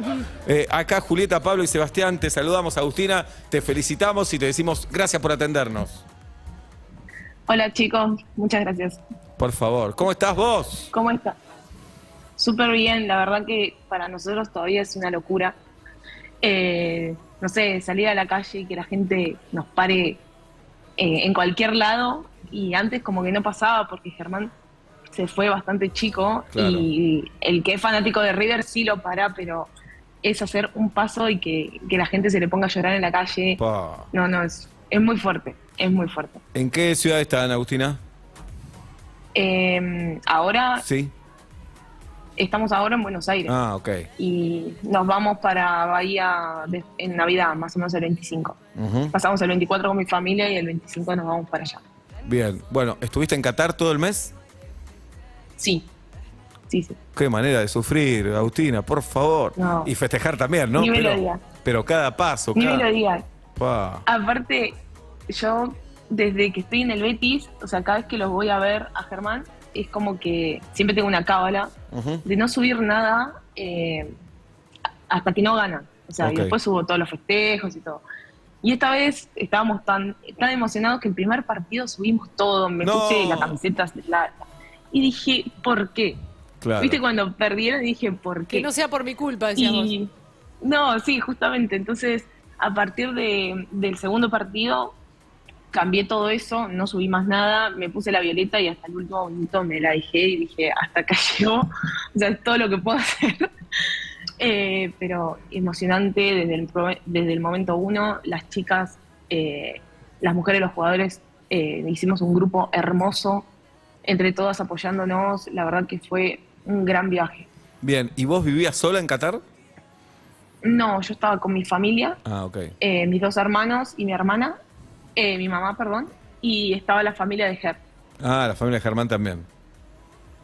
Acá Julieta, Pablo y Sebastián, te saludamos, Agustina, te felicitamos y te decimos gracias por atendernos. Hola chicos, muchas gracias. Por favor, ¿cómo estás vos? ¿Cómo está? Súper bien, la verdad que para nosotros todavía es una locura. No sé, salir a la calle y que la gente nos pare en cualquier lado, y antes como que no pasaba porque Germán se fue bastante chico. Claro. Y el que es fanático de River sí lo para, pero es hacer un paso y que la gente se le ponga a llorar en la calle. Pa. No, es muy fuerte, es muy fuerte. ¿En qué ciudad están, Agustina? Ahora Sí. estamos ahora en Buenos Aires. Ah, ok. Y nos vamos para Bahía en Navidad, más o menos el 25. Ujú. Pasamos el 24 con mi familia y el 25 nos vamos para allá. Bien. Bueno, ¿estuviste en Qatar todo el mes? Sí. Qué manera de sufrir, Agustina, por favor. No. Y festejar también, ¿no? Ni me lo pero, digas. pero cada paso, Ni me cada... lo digas. Pa. Aparte, yo desde que estoy en el Betis, o sea, cada vez que los voy a ver a Germán, es como que siempre tengo una cábala Ujú. de no subir nada hasta que no ganan. O sea, Ok. y después subo todos los festejos y todo. Y esta vez estábamos tan emocionados que el primer partido subimos todo, me No. puse la camiseta y dije, ¿por qué? Claro. ¿Viste? Cuando perdieron dije, ¿por qué? Que no sea por mi culpa, decíamos. Y no, sí, justamente. Entonces, a partir del segundo partido, cambié todo eso, no subí más nada, me puse la violeta y hasta el último minuto me la dejé y dije, hasta acá llegó, o sea, es todo lo que puedo hacer. Pero emocionante desde el momento uno, las chicas, las mujeres, los jugadores, hicimos un grupo hermoso, entre todas apoyándonos, la verdad que fue un gran viaje. Bien, ¿y vos vivías sola en Qatar? No, yo estaba con mi familia, Ah, ok. mis 2 hermanos y mi hermana, mi mamá, perdón, y estaba la familia de Ger. Ah, la familia de Germán también.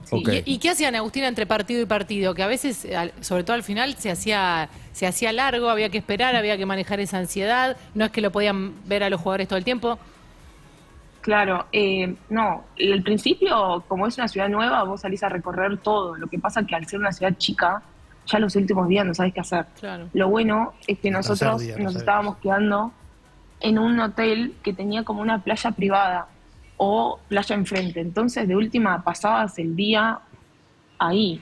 Sí. Ok. ¿Y qué hacían, Agustina, entre partido y partido? Que a veces, sobre todo al final, se hacía largo, había que esperar, había que manejar esa ansiedad. No es que lo podían ver a los jugadores todo el tiempo. Claro, no, al principio, como es una ciudad nueva, vos salís a recorrer todo. Lo que pasa es que al ser una ciudad chica, ya los últimos días no sabés qué hacer. Claro. Lo bueno es que tercer nosotros día no nos sabés. estábamos quedando en un hotel que tenía como una playa privada o playa enfrente. Entonces, de última, pasabas el día ahí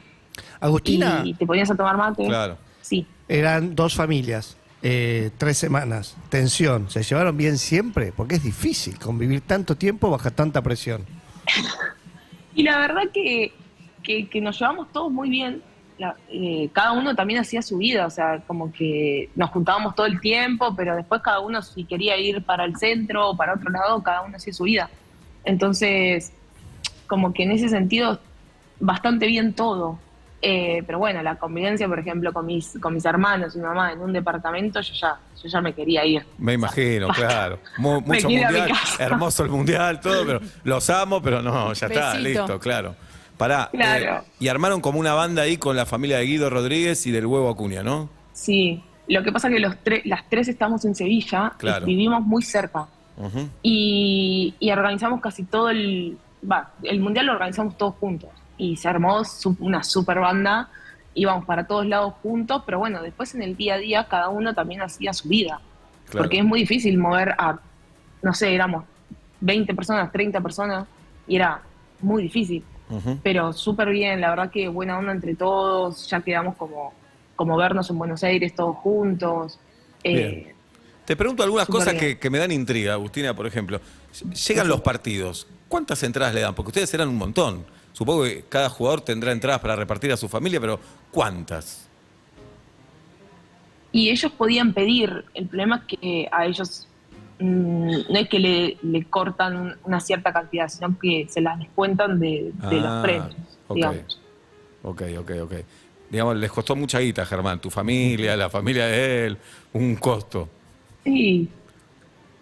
Agustina, y te ponías a tomar mate. Claro. Sí. eran 2 familias, 3 semanas, tensión. ¿Se llevaron bien siempre? Porque es difícil convivir tanto tiempo bajo tanta presión. Y la verdad que nos llevamos todos muy bien. Cada uno también hacía su vida, o sea, como que nos juntábamos todo el tiempo, pero después cada uno, si quería ir para el centro o para otro lado, cada uno hacía su vida. Entonces, como que en ese sentido, bastante bien todo. Pero bueno, la convivencia, por ejemplo, con mis hermanos y mi mamá en un departamento, yo ya me quería ir. Me imagino, claro. Mucho quiero ir a mi mundial, casa. hermoso el mundial, todo, pero los amo, pero no, ya está, Besito. listo, claro. Pará, Claro. y armaron como una banda ahí con la familia de Guido Rodríguez y del Huevo Acuña, ¿no? Sí, lo que pasa es que las 3 estamos en Sevilla, Claro. vivimos muy cerca. Ujú. Y organizamos casi todo el mundial lo organizamos todos juntos y se armó una super banda, íbamos para todos lados juntos, pero bueno, después en el día a día cada uno también hacía su vida, Claro. porque es muy difícil mover a, no sé, éramos 20 personas, 30 personas y era muy difícil, Ujú. pero súper bien, la verdad que buena onda entre todos, ya quedamos como vernos en Buenos Aires todos juntos. Bien. Te pregunto algunas Súper cosas bien. que me dan intriga, Agustina, por ejemplo. Llegan los partidos, ¿cuántas entradas le dan? Porque ustedes eran un montón. Supongo que cada jugador tendrá entradas para repartir a su familia, pero ¿cuántas? Y ellos podían pedir, el problema es que a ellos no es que le cortan una cierta cantidad, sino que se las descuentan de los premios, ok. digamos. Ok. Digamos, les costó mucha guita, Germán. Tu familia, la familia de él, un costo. Sí,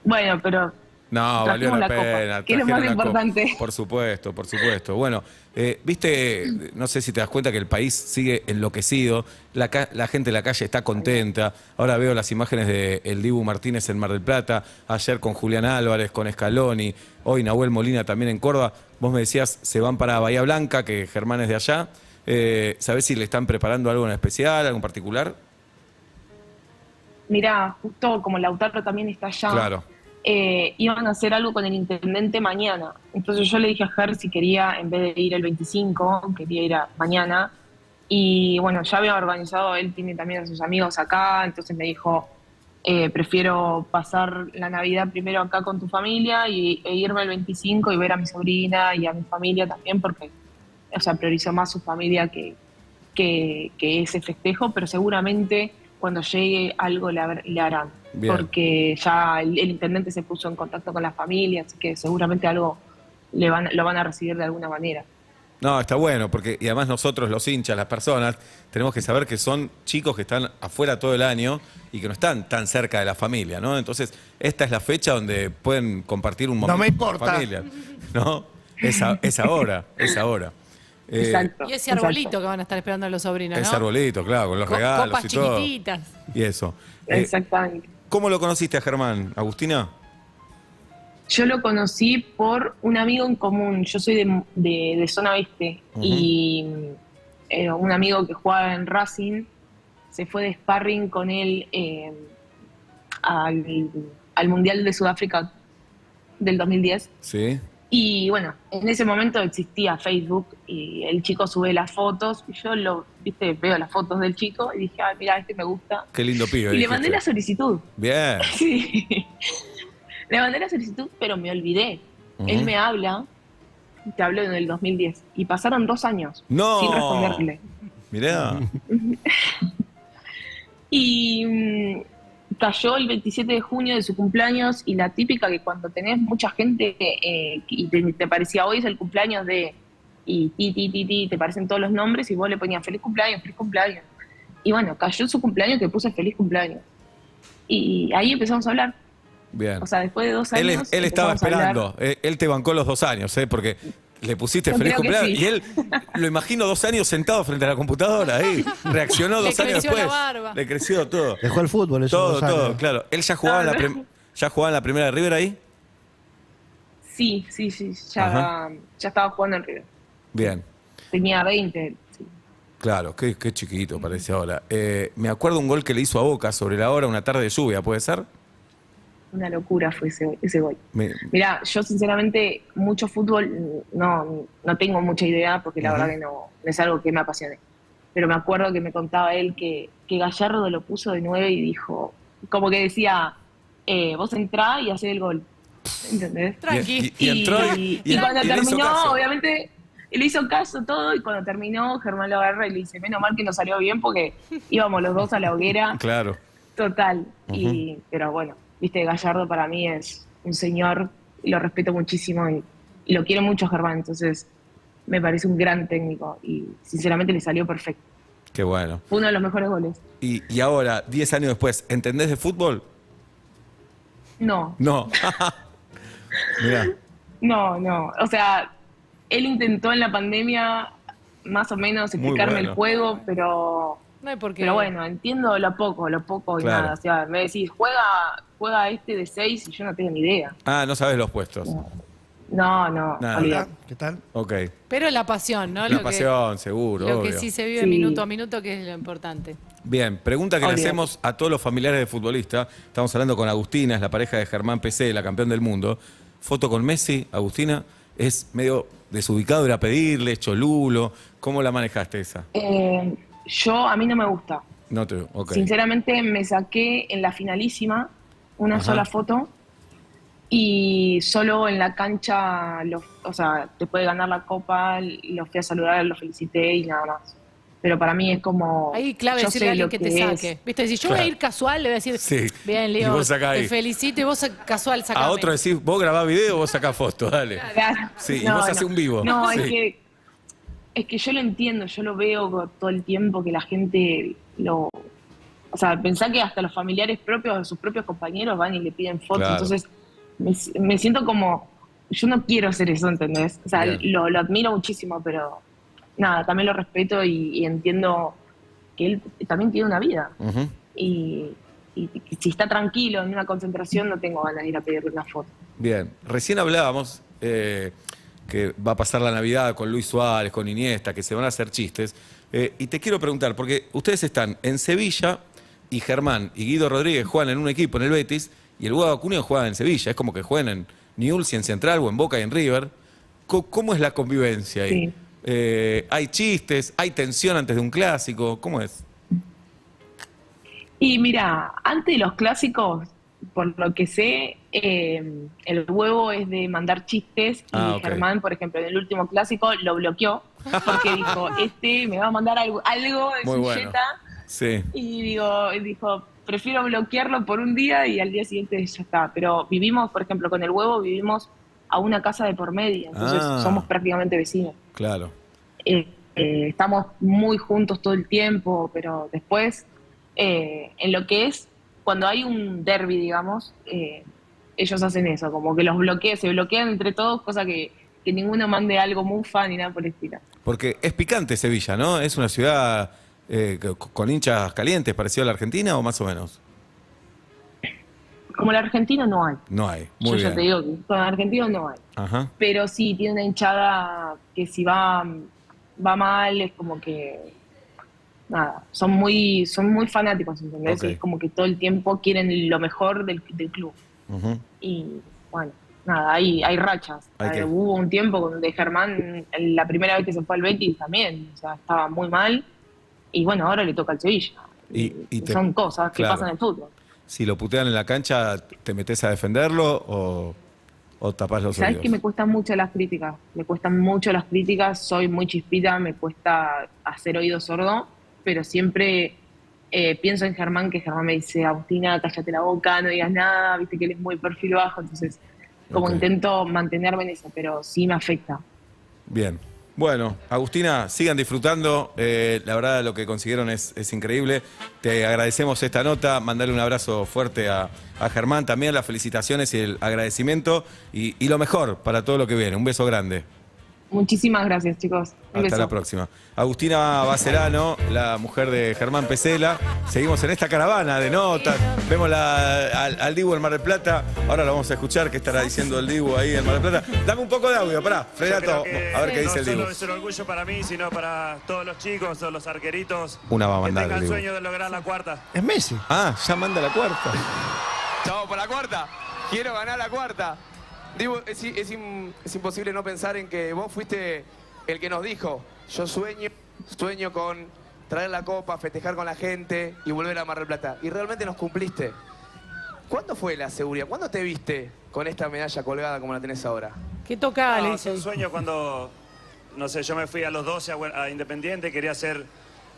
bueno, pero No, valió trajimos la la copa, pena. que es lo trajeron más la copa. importante. Por supuesto. Bueno, viste, no sé si te das cuenta que el país sigue enloquecido, la gente en la calle está contenta. Ahora veo las imágenes de el Dibu Martínez en Mar del Plata, ayer con Julián Álvarez, con Scaloni, hoy Nahuel Molina también en Córdoba. Vos me decías, se van para Bahía Blanca, que Germán es de allá. ¿Sabés si le están preparando algo en especial, algo en particular? mirá, justo como Lautaro también está allá, Claro. Iban a hacer algo con el intendente mañana. Entonces yo le dije a Ger si quería, en vez de ir el 25, quería ir mañana. Y bueno, ya había organizado, él tiene también a sus amigos acá, entonces me dijo, prefiero pasar la Navidad primero acá con tu familia e irme el 25 y ver a mi sobrina y a mi familia también, porque, o sea, priorizó más su familia que ese festejo, pero seguramente cuando llegue algo le harán. Bien. Porque ya el intendente se puso en contacto con la familia, así que seguramente algo lo van a recibir de alguna manera. No, está bueno, porque y además nosotros, los hinchas, las personas, tenemos que saber que son chicos que están afuera todo el año y que no están tan cerca de la familia, ¿no? Entonces, esta es la fecha donde pueden compartir un momento me con importa. la familia, ¿no? Es ahora. Exacto. Y ese exacto. arbolito que van a estar esperando los sobrinos, ¿no? Ese arbolito, claro, con los regalos Copas y todo. chiquititas. Y eso. Exactamente. ¿Cómo lo conociste a Germán, Agustina? Yo lo conocí por un amigo en común. Yo soy de zona oeste. Ujú. Y un amigo que jugaba en Racing se fue de sparring con él al Mundial de Sudáfrica del 2010. Sí. Y bueno, en ese momento existía Facebook y el chico sube las fotos y yo veo las fotos del chico y dije, ay, mira, este me gusta. Qué lindo pibe. Y le dijiste. mandé la solicitud. Bien. Sí. Le mandé la solicitud, pero me olvidé. Ujú. Él me habla, te hablo en el 2010, y pasaron 2 años No. sin responderle. Mirá. Y cayó el 27 de junio de su cumpleaños, y la típica que cuando tenés mucha gente y te parecía hoy es el cumpleaños de... Y te parecen todos los nombres y vos le ponías feliz cumpleaños, feliz cumpleaños. Y bueno, cayó su cumpleaños que puse feliz cumpleaños. Y ahí empezamos a hablar. Bien. O sea, después de 2 Él, años... él estaba empezamos a hablar. esperando. Él te bancó los 2 años, porque le pusiste Yo feliz creo que cumpleaños. sí. Y él, lo imagino 2 años sentado frente a la computadora ahí. Reaccionó Le 2 años creció la después. barba. Le creció todo. Dejó el fútbol, esos Todo, 2 años. todo, claro. ¿Él ya jugaba, ya jugaba en la primera de River ahí? Sí, Ajá. ya estaba jugando en River. Bien. Tenía 20. Sí. Claro, qué chiquito parece ahora. Me acuerdo un gol que le hizo a Boca sobre la hora, una tarde de lluvia, ¿puede ser? Una locura fue ese gol. Mirá, yo sinceramente mucho fútbol no tengo mucha idea porque la verdad que no es algo que me apasione. Pero me acuerdo que me contaba él que Gallardo lo puso de 9 y dijo, como que decía, vos entrá y hacé el gol. ¿Entendés? Tranqui. Y entró Y y cuando le hizo terminó, caso. obviamente, le hizo caso todo, y cuando terminó, Germán lo agarra y le dice, menos mal que nos salió bien porque íbamos los dos a la hoguera. Claro. Total. Pero bueno, viste, Gallardo para mí es un señor, y lo respeto muchísimo y lo quiero mucho a Germán, entonces me parece un gran técnico y sinceramente le salió perfecto. Qué bueno. Fue uno de los mejores goles. Y ahora, 10 años después, ¿entendés de fútbol? No, No. Mirá. no. O sea, él intentó en la pandemia más o menos Muy explicarme bueno. el juego, pero No hay por qué. Pero bueno, entiendo lo poco y Claro. nada. O sea, me decís, juega este de 6 y yo no tengo ni idea. Ah, no sabes los puestos. No, Nada. olvidate. ¿Qué tal? Ok. Pero la pasión, ¿no? La pasión, seguro, Lo obvio. que sí se vive Sí. minuto a minuto, que es lo importante. Bien, pregunta que le Olvídate. hacemos a todos los familiares de futbolistas. Estamos hablando con Agustina, es la pareja de Germán Pesé, la campeón del mundo. Foto con Messi, Agustina, es medio desubicado ir a pedirle, cholulo. ¿Cómo la manejaste esa? A mí no me gusta. No te... Ok. Sinceramente me saqué en la finalísima una Ajá. sola foto y solo en la cancha, o sea, después de ganar la copa, los fui a saludar, los felicité y nada más. Pero para mí es como... Ahí clave yo decirle sé a alguien lo que te es. saque. ¿Viste? Si yo voy a Claro. ir casual, le voy a decir, Sí. bien, Y Leo, vos sacá ahí. te felicito y vos casual sacame. A otro decís, vos grabás video, vos sacás fotos, dale. Claro. Sí, y vos hacés un vivo. No, Sí. es que yo lo entiendo, yo lo veo todo el tiempo que la gente lo... O sea, pensá que hasta los familiares propios de sus propios compañeros van y le piden fotos, Claro. entonces me siento como... Yo no quiero hacer eso, ¿entendés? O sea, Bien. lo admiro muchísimo, pero nada, también lo respeto y entiendo que él también tiene una vida. Ujú. Y si está tranquilo en una concentración, no tengo ganas de ir a pedirle una foto. Bien, recién hablábamos que va a pasar la Navidad con Luis Suárez, con Iniesta, que se van a hacer chistes. Y te quiero preguntar, porque ustedes están en Sevilla y Germán y Guido Rodríguez juegan en un equipo en el Betis y el Boca Acuña juega en Sevilla. Es como que juegan en Newell's y en Central o en Boca y en River. ¿Cómo es la convivencia ahí? Sí. ¿Hay chistes? ¿Hay tensión antes de un clásico? ¿Cómo es? Y mira, antes de los clásicos, por lo que sé, el huevo es de mandar chistes y Ah, ok. Germán, por ejemplo, en el último clásico lo bloqueó porque dijo, me va a mandar algo de Muy su bueno. yeta, Sí. y dijo, prefiero bloquearlo por un día y al día siguiente ya está. Pero vivimos, por ejemplo, con el huevo vivimos a una casa de por medio, entonces Ah. somos prácticamente vecinos. Claro. Estamos muy juntos todo el tiempo, pero después, en lo que es, cuando hay un derbi, digamos, ellos hacen eso, como que se bloquean entre todos, cosa que ninguno mande algo mufa ni nada por el estilo. Porque es picante Sevilla, ¿no? Es una ciudad con hinchas calientes, parecido a la Argentina o más o menos. Como el argentino no hay. No hay. Muy Yo bien. ya te digo que con el argentino no hay. Ajá. Pero sí, tiene una hinchada que si va mal, es como que... Nada, son muy fanáticos, ¿entendés? Ok. Y es como que todo el tiempo quieren lo mejor del club. Ujú. Y bueno, nada, hay rachas. Hubo un tiempo donde Germán, la primera vez que se fue al Betis también, o sea, estaba muy mal. Y bueno, ahora le toca al Sevilla. Y te- Son cosas que claro. pasan en el fútbol. si lo putean en la cancha, ¿te metés a defenderlo o tapás los Sabes oídos? que me cuestan mucho las críticas, soy muy chispita, me cuesta hacer oído sordo, pero siempre pienso en Germán, que Germán me dice, Agustina, cállate la boca, no digas nada, viste que él es muy perfil bajo, entonces como Ok. intento mantenerme en eso, pero sí me afecta. Bien. Bueno, Agustina, sigan disfrutando. La verdad, lo que consiguieron es increíble. Te agradecemos esta nota. Mandale un abrazo fuerte a Germán. También las felicitaciones y el agradecimiento. Y lo mejor para todo lo que viene. Un beso grande. Muchísimas gracias, chicos. Un Hasta beso. la próxima. Agustina Bacerano, la mujer de Germán Pesela. Seguimos en esta caravana de notas. Vemos al Dibu en Mar del Plata. Ahora lo vamos a escuchar. ¿Qué estará diciendo el Dibu ahí en Mar del Plata? Dame un poco de audio, pará. Frena todo. A ver qué dice el Dibu. No solo es un orgullo para mí, sino para todos los chicos, todos los arqueritos. Una va a que mandar tengan el el Dibu. sueño de lograr la cuarta. Es Messi. Ah, ya manda la cuarta. Chao, por la cuarta. Quiero ganar la cuarta. Digo, es imposible no pensar en que vos fuiste el que nos dijo, yo sueño con traer la copa, festejar con la gente y volver a Mar del Plata. Y realmente nos cumpliste. ¿Cuándo fue la seguridad? ¿Cuándo te viste con esta medalla colgada como la tenés ahora? ¿Qué toca? Le No, dice. es un sueño cuando, no sé, yo me fui a los 12 a Independiente, quería ser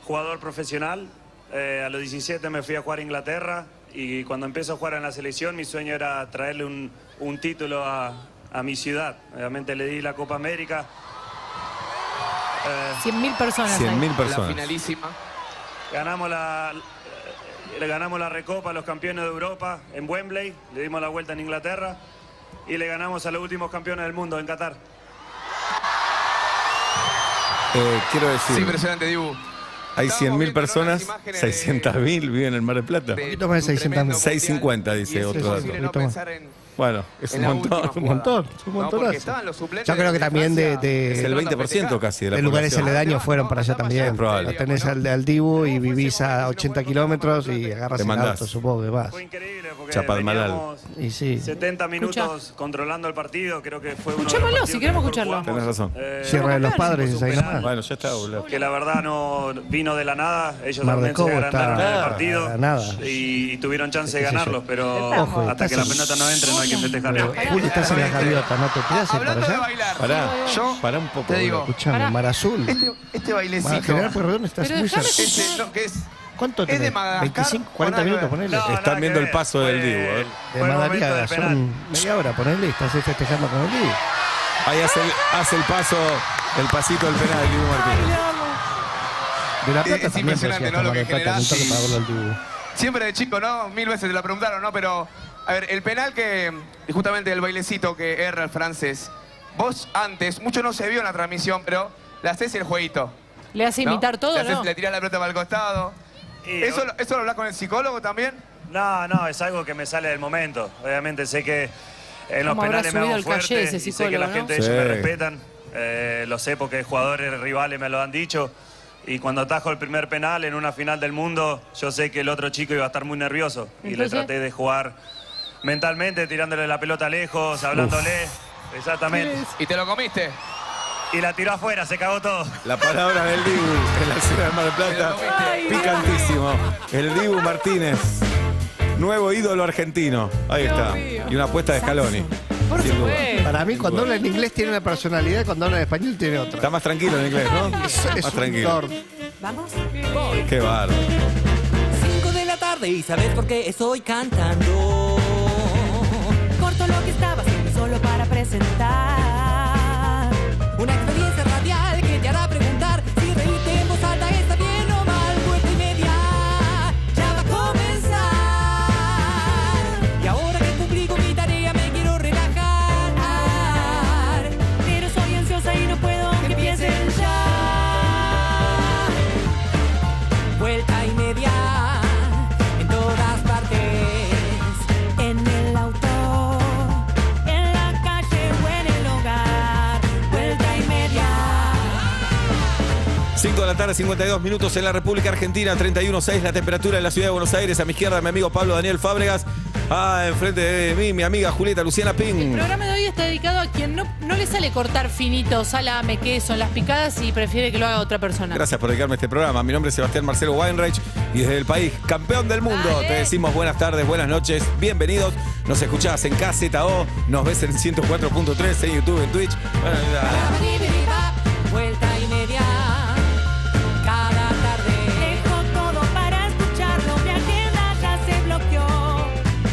jugador profesional. A los 17 me fui a jugar a Inglaterra y cuando empiezo a jugar en la selección mi sueño era traerle un título a mi ciudad. Obviamente le di la Copa América. 100.000 personas. 100.000 La personas. finalísima. Ganamos le ganamos la Recopa a los campeones de Europa en Wembley, le dimos la vuelta en Inglaterra y le ganamos a los últimos campeones del mundo en Qatar. Quiero decir, Sí, impresionante, Dibu. hay Estábamos 100.000 viendo, ¿no? personas, Las imágenes de- 600.000 viven en Mar del Plata. de poquito más de un tremendo 600.000. 650 mundial, dice y es otro imposible dato. no Poquito más. pensar en Bueno, es un la montón. última un jugada. montón, es un No, montonazo. porque estaban los suplentes Yo creo que de también Francia. de- Es el 20% casi de la De lugares población. aledaños fueron para allá también. Es probable. Lo tenés al Dibu y vivís a 80 kilómetros y agarras Te el mandás. auto, supongo que vas. Fue increíble porque Chapadmalal. veníamos Y sí. 70 minutos controlando el partido, creo que fue uno de los Escuchémoslo, partidos si que queremos mejor escucharlo. jugamos. Tenés razón. Sierra de los hablar, Padres, es ahí penal. nomás. Bueno, ya está, boludo. Que la verdad no vino de la nada, ellos Mar de también se Cobo agrandaron está en el partido a nada. y tuvieron chance de Qué sé yo. ganarlos, pero Ojo, hasta que la estás en- pelota no entre no hay que festejarlo. Julio, estás en la gaviota, ¿no te tirás para Hablando de allá? bailar, Pará, yo pará un poco. te digo, boludo. Escuchame, Pará. Mar Azul. este bailecito. General Pueyrredón estás Pero muy dejame cerca. Ese, no, que es ¿Cuánto ¿Es de tenés? Madagascar 25, o 40 nada que minutos, ver? ponele. No, Están nada viendo que el paso ver. del Dibu, a ver. De Fue el momento Madariaga, del penal. son media hora, ponele, estás ahí festejando con el Dibu. Ahí hace el paso, el pasito del penal del Dibu Martínez. De La Plata Es también impresionante, parecía ¿no? Lo Mar que del Plata, generás un toque y- para verlo al Dibu. Siempre de chico, ¿no? 1000 veces te la preguntaron, ¿no? Pero, a ver, el penal y justamente el bailecito que erra el francés. Vos antes, mucho no se vio en la transmisión, pero le haces el jueguito. Le hace ¿no? imitar todo, ¿no? Le tirás la pelota para el costado. Y- ¿Eso lo hablas con el psicólogo también? No, es algo que me sale del momento. Obviamente sé que en los ¿Cómo habrá penales me subido hago el calle fuerte ese y sé que la psicólogo, gente no? ellos me Sí. respetan. Lo sé porque jugadores rivales me lo han dicho. Y cuando atajo el primer penal en una final del mundo, yo sé que el otro chico iba a estar muy nervioso. Y le Entonces- traté de jugar mentalmente, tirándole la pelota lejos, hablándole. Exactamente. ¿Y te lo comiste? Y la tiró afuera, se cagó todo. La palabra del Dibu en la ciudad de Mar del Plata. Ay, Picantísimo. El Dibu Martínez. Nuevo ídolo argentino. Ahí Dios está. mío. Y una apuesta de Scaloni. Por Sin duda. supuesto. Para mí, cuando habla en inglés tiene una personalidad, cuando habla en español tiene otra. Está más tranquilo en inglés, ¿no? Es Más un tranquilo. lord. Vamos. Qué bárbaro. 5 de la tarde y sabes por qué estoy cantando. Corto lo que estaba haciendo solo para presentar una experiencia radial que te hará preguntar si reírte en voz alta está bien o mal. Vuelta y media ya va a comenzar. Y ahora que cumplí con mi tarea me quiero relajar, pero soy ansiosa y no puedo que empiecen ya. Vuelta y media en todas partes, en el auto, en la calle o en el hogar. Vuelta y media. 5 de la tarde, 52 minutos en la República Argentina, 31.6 la temperatura en la ciudad de Buenos Aires. A mi izquierda, mi amigo Pablo Daniel Fábregas. Enfrente de mí, mi amiga Julieta Luciana El Ping. programa de hoy está dedicado a quien no le sale cortar finito, salame, queso en las picadas y prefiere que lo haga otra persona. Gracias por dedicarme a este programa. Mi nombre es Sebastián Marcelo Weinreich y desde el país, campeón del mundo, Dale. te decimos buenas tardes, buenas noches, bienvenidos. Nos escuchás en KZO, nos ves en 104.3, en YouTube, en Twitch. Vuelta y media. Cada tarde. Dejo todo para escucharlo. Mi agenda ya se bloqueó.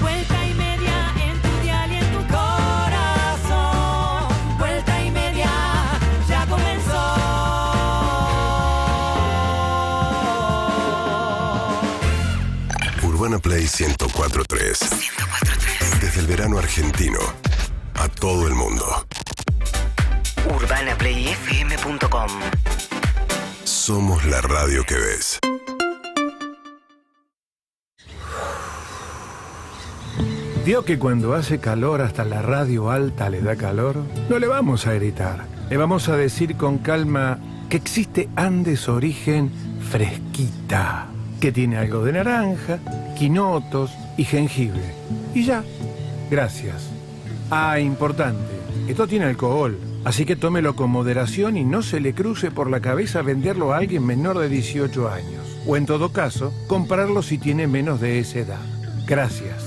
Vuelta y media en tu dial y en tu corazón. Vuelta y media ya comenzó. Urbana Play 104.3. Desde el verano argentino a todo el mundo. UrbanaPlayFM.com. Somos la radio que ves. ¿Vio que cuando hace calor hasta la radio alta le da calor? No le vamos a gritar. Le vamos a decir con calma que existe Andes Origen Fresquita, que tiene algo de naranja, quinotos y jengibre. Y ya. Gracias. Importante. Esto tiene alcohol, así que tómelo con moderación y no se le cruce por la cabeza venderlo a alguien menor de 18 años. O en todo caso, comprarlo si tiene menos de esa edad. Gracias.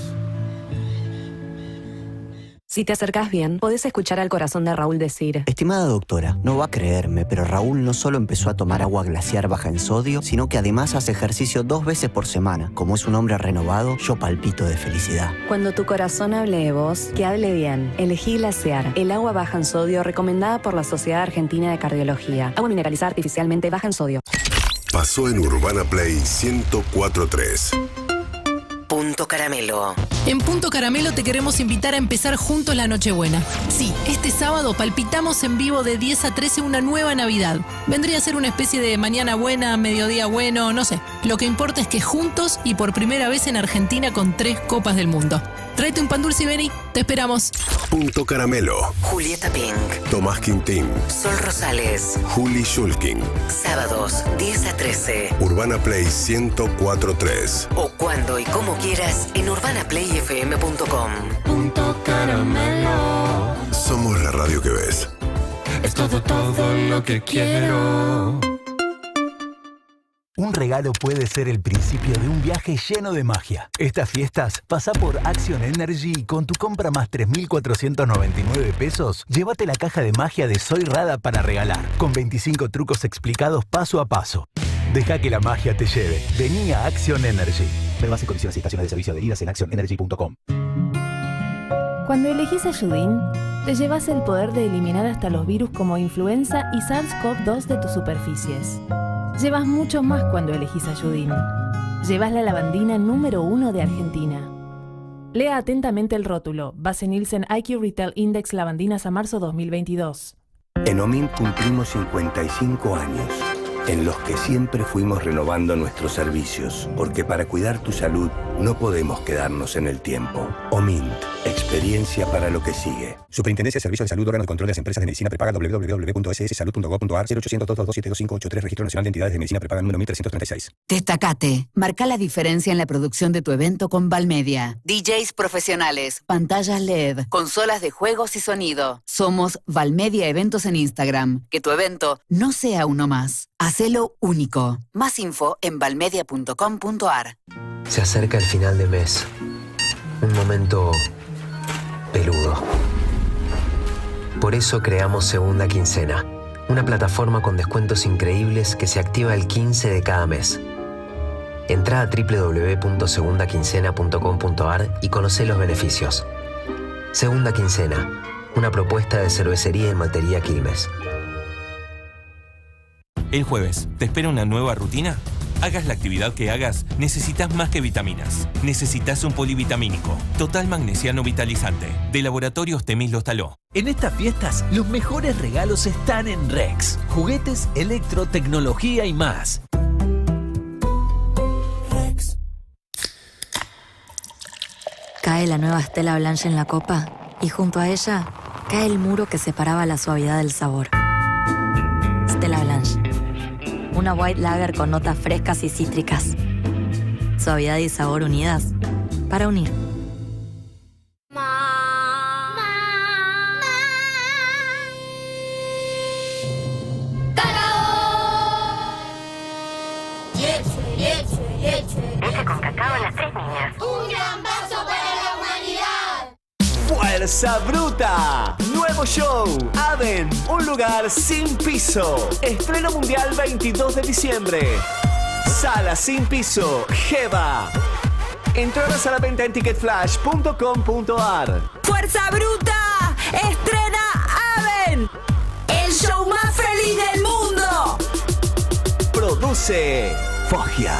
Si te acercás bien, podés escuchar al corazón de Raúl decir: estimada doctora, no va a creerme, pero Raúl no solo empezó a tomar agua glaciar baja en sodio, sino que además hace ejercicio 2 veces por semana. Como es un hombre renovado, yo palpito de felicidad. Cuando tu corazón hable de vos, que hable bien. Elegí Glaciar, el agua baja en sodio recomendada por la Sociedad Argentina de Cardiología. Agua mineralizada artificialmente baja en sodio. Pasó en Urbana Play 104.3. Punto Caramelo. En Punto Caramelo te queremos invitar a empezar juntos la Nochebuena. Sí, este sábado palpitamos en vivo de 10 a 13 una nueva Navidad. Vendría a ser una especie de mañana buena, mediodía bueno, no sé. Lo que importa es que juntos y por primera vez en Argentina con 3 copas del mundo. Tráete un pan dulce y vení, te esperamos. Punto Caramelo. Julieta Pink. Tomás Quintín. Sol Rosales. Juli Shulkin. Sábados, 10 a 13. Urbana Play 104.3. O cuando y como quieras en UrbanaPlayFM.com. Punto Caramelo. Somos la radio que ves. Es todo lo que quiero. Un regalo puede ser el principio de un viaje lleno de magia. Estas fiestas, pasa por Action Energy y con tu compra más 3.499 pesos, llévate la caja de magia de Soy Rada para regalar, con 25 trucos explicados paso a paso. Deja que la magia te lleve. Vení a Action Energy. Ver más en condiciones y estaciones de servicio adheridas en actionenergy.com. Cuando elegís Ayudín, te llevas el poder de eliminar hasta los virus como influenza y SARS-CoV-2 de tus superficies. Llevas mucho más cuando elegís Ayudín. Llevas la lavandina número 1 de Argentina. Lea atentamente el rótulo. Base Nielsen IQ Retail Index Lavandinas a marzo 2022. En OMINT cumplimos 55 años, en los que siempre fuimos renovando nuestros servicios, porque para cuidar tu salud no podemos quedarnos en el tiempo. OMINT, experiencia para lo que sigue. Superintendencia de Servicios de Salud, órgano de control de las empresas de medicina prepaga, www.sssalud.gov.ar, 0800-222-7583, Registro Nacional de Entidades de Medicina Prepaga número 1336. Destacate. Marca la diferencia en la producción de tu evento con Valmedia. DJs profesionales, pantallas LED, consolas de juegos y sonido. Somos Valmedia Eventos en Instagram. Que tu evento no sea uno más. Hacelo único. Más info en valmedia.com.ar. Se acerca el final de mes. Un momento peludo. Por eso creamos Segunda Quincena, una plataforma con descuentos increíbles que se activa el 15 de cada mes. Entrá a www.segundaquincena.com.ar y conocé los beneficios. Segunda Quincena, una propuesta de cervecería y maltería Quilmes. El jueves, ¿te espera una nueva rutina? Hagas la actividad que hagas, necesitas más que vitaminas. Necesitas un polivitamínico. Total Magnesiano Vitalizante. De Laboratorios Temis Lostaló. En estas fiestas, los mejores regalos están en Rex. Juguetes, electro, tecnología y más. Rex. Cae la nueva Stella Blanche en la copa y junto a ella cae el muro que separaba la suavidad del sabor. Stella Blanche. Una white lager con notas frescas y cítricas. Suavidad y sabor unidas para unir. Fuerza Bruta. Nuevo show. Aden, un lugar sin piso. Estreno mundial 22 de diciembre. Sala sin piso. Jeva. Entradas a la venta en ticketflash.com.ar. Fuerza Bruta. Estrena Aden. El show más feliz del mundo. Produce Foggia.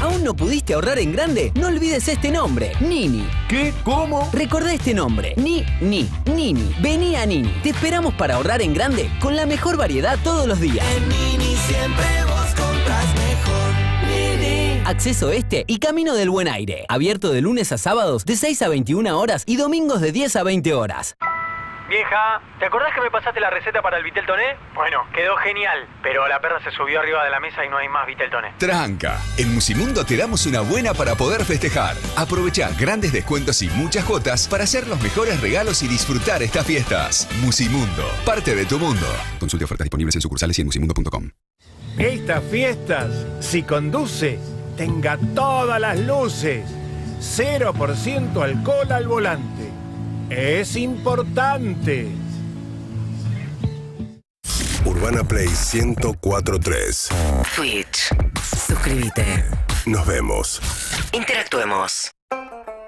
¿Aún no pudiste ahorrar en grande? No olvides este nombre, Nini. ¿Qué? ¿Cómo? Recordá este nombre, Nini. Vení a Nini. Te esperamos para ahorrar en grande con la mejor variedad todos los días. En Nini siempre vos compras mejor. Nini. Acceso Este y Camino del Buen Aire. Abierto de lunes a sábados de 6 a 21 horas y domingos de 10 a 20 horas. Vieja, ¿te acordás que me pasaste la receta para el Vitel Toné? Bueno, quedó genial, pero la perra se subió arriba de la mesa y no hay más Vitel Toné. Tranca, en Musimundo te damos una buena para poder festejar. Aprovechá grandes descuentos y muchas cuotas para hacer los mejores regalos y disfrutar estas fiestas. Musimundo, parte de tu mundo. Consulte ofertas disponibles en sucursales y en musimundo.com. Estas fiestas, si conduce, tenga todas las luces. 0% alcohol al volante. Es importante. Urbana Play 104.3. Twitch. Suscríbete. Nos vemos. Interactuemos.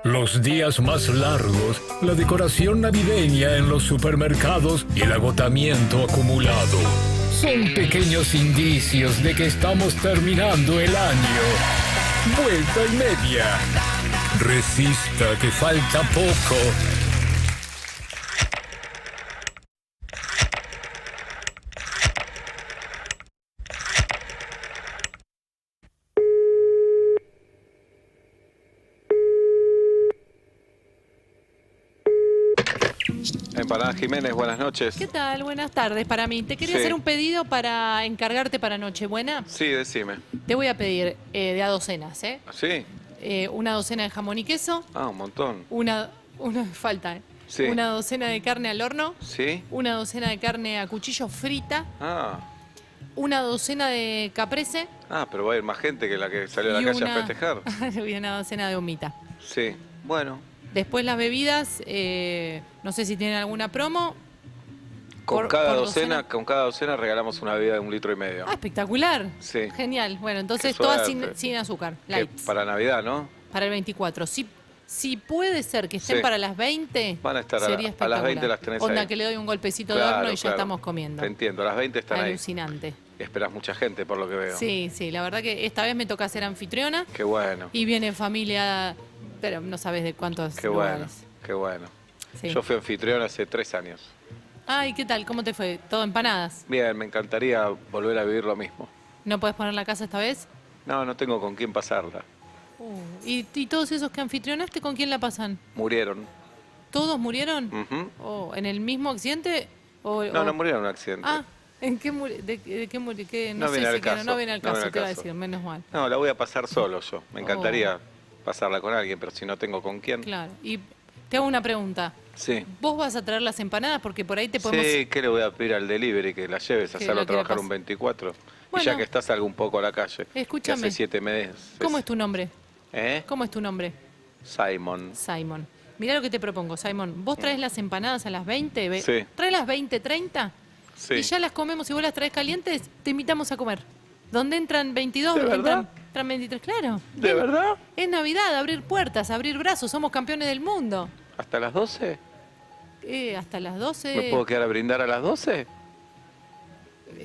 Los días más largos, la decoración navideña en los supermercados y el agotamiento acumulado son pequeños indicios de que estamos terminando el año. Vuelta y media. Resista, que falta poco. Empanada Jiménez, buenas noches. ¿Qué tal? Buenas tardes para mí. Te quería Sí. hacer un pedido para encargarte para Nochebuena. Sí, decime. Te voy a pedir de a docenas, ¿eh? ¿Sí? Una docena de jamón y queso. Ah, un montón. Una falta, ¿eh? Sí. Una docena de carne al horno. ¿Sí? Una docena de carne a cuchillo frita. Ah. Una docena de caprese. Ah, pero va a ir más gente que la que salió a la calle a festejar. Y una docena de humita. Sí. Bueno. Después las bebidas, no sé si tienen alguna promo. Con cada docena regalamos una bebida de 1,5 litros. Ah, espectacular. Sí. Genial. Bueno, entonces Qué todas suerte. sin azúcar. Que Light. para Navidad, ¿no? Para el 24. Si puede ser que estén Sí. para las 20, Van a estar sería a las 20 las tenés Onda ahí. que le doy un golpecito de Claro, horno y ya claro. estamos comiendo. Te entiendo, a las 20 están Alucinante. ahí. Esperás mucha gente por lo que veo. Sí, la verdad que esta vez me toca ser anfitriona Qué bueno, y viene familia, pero no sabes de cuántos qué bueno, lugares. qué bueno. Sí. Yo fui anfitrión hace 3 años. Ay, ¿qué tal? ¿Cómo te fue? ¿Todo empanadas? Bien, me encantaría volver a vivir lo mismo. ¿No puedes poner la casa esta vez? No tengo con quién pasarla. ¿Y todos esos que anfitrionaste, con quién la pasan? Murieron. ¿Todos murieron? Ujú. ¿O en el mismo accidente? No murieron en un accidente. Ah, ¿en qué murió? ¿De qué murió? No No sé viene al si quedaron- caso, no viene al no caso, viene al te iba a caso. decir, menos mal. No, la voy a pasar solo yo. Me encantaría pasarla con alguien, pero si no tengo con quién. Claro. Y te hago una pregunta. Sí. ¿Vos vas a traer las empanadas? Porque por ahí te podemos... Sí, ¿qué le voy a pedir al delivery? Que la lleves a Que hacerlo lo quiera trabajar pasar. un 24. Bueno. Y ya que estás, salgo un poco a la calle. Escúchame. Que hace 7 meses. ¿Cómo es tu nombre? ¿Eh? ¿Cómo es tu nombre? Simon. Simon. Mirá lo que te propongo, Simon. ¿Vos traes las empanadas a las 20? Sí. ¿Traes las 20:30? Sí. Y ya las comemos y vos las traes calientes, te invitamos a comer. ¿Dónde entran 22? ¿De verdad? Entran 23, claro. ¿De verdad? Es Navidad, abrir puertas, abrir brazos, somos campeones del mundo. ¿Hasta las 12? Hasta las 12. ¿Me puedo quedar a brindar a las 12?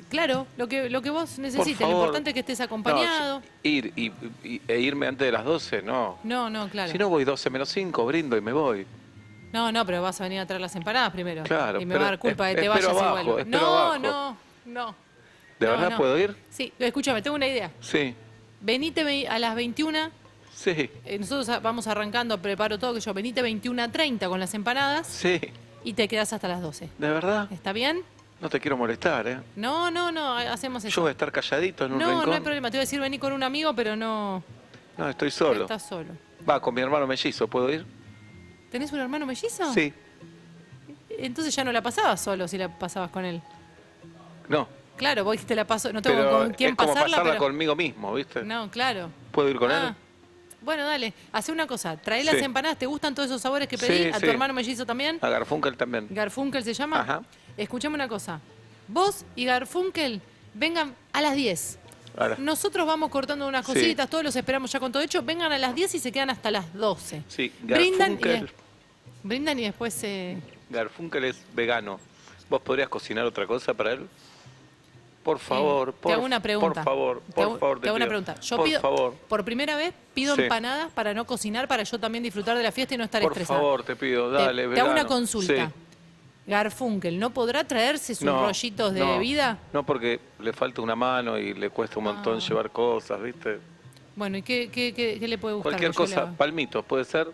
Claro, lo que vos necesites. Lo favor. importante es que estés acompañado. No, ir e irme antes de las 12, no. No, claro. Si no voy 12 menos 5, brindo y me voy. No, pero vas a venir a traer las empanadas primero. Claro, Y me va a dar culpa de que te espero vayas abajo, igual. espero No. ¿De No, verdad no. puedo ir? Sí, escúchame, tengo una idea. Sí, Venite a las 21. sí, Nosotros vamos arrancando, preparo todo, que yo venite 21:30 con las empanadas sí. y te quedás hasta las 12. ¿De verdad? ¿Está bien? No te quiero molestar, ¿eh? No, hacemos eso. Yo voy a estar calladito en un No rincón. hay problema. Te voy a decir venir con un amigo, pero no. No, estoy solo. Estás solo. Va, con mi hermano mellizo, ¿puedo ir? ¿Tenés un hermano mellizo? Sí. Entonces ya no la pasabas solo si la pasabas con él. No. Claro, vos te la paso, no tengo Pero con quién es como pasarla, pasarla pero... conmigo mismo, ¿viste? No, claro. ¿Puedo ir con Ah. él? Bueno, dale, hace una cosa. Trae las Sí. empanadas. ¿Te gustan todos esos sabores que pedí? Sí, ¿A sí. tu hermano mellizo también? A Garfunkel también. ¿Garfunkel se llama? Ajá. Escuchame una cosa. Vos y Garfunkel vengan a las 10. Ahora. Nosotros vamos cortando unas Sí. cositas, todos los esperamos ya con todo hecho. Vengan a las 10 y se quedan hasta las 12. Sí, Brindan Garfunkel. Brindan y después se... Garfunkel es vegano. ¿Vos podrías cocinar otra cosa para él? Por favor, te hago una pregunta. Por favor, Te hago por favor. te hago una pido. pregunta. Yo por pido, favor, por primera vez, pido Sí. empanadas para no cocinar, para yo también disfrutar de la fiesta y no estar por estresada. favor, te pido, Te- dale, te hago una vegano. consulta. Sí. Garfunkel, ¿no podrá traerse sus rollitos de no, bebida? No, porque le falta una mano y le cuesta un montón llevar cosas, ¿viste? Bueno, ¿y qué le puede gustar? Cualquier que yo le cosa, haga? palmitos, ¿puede ser?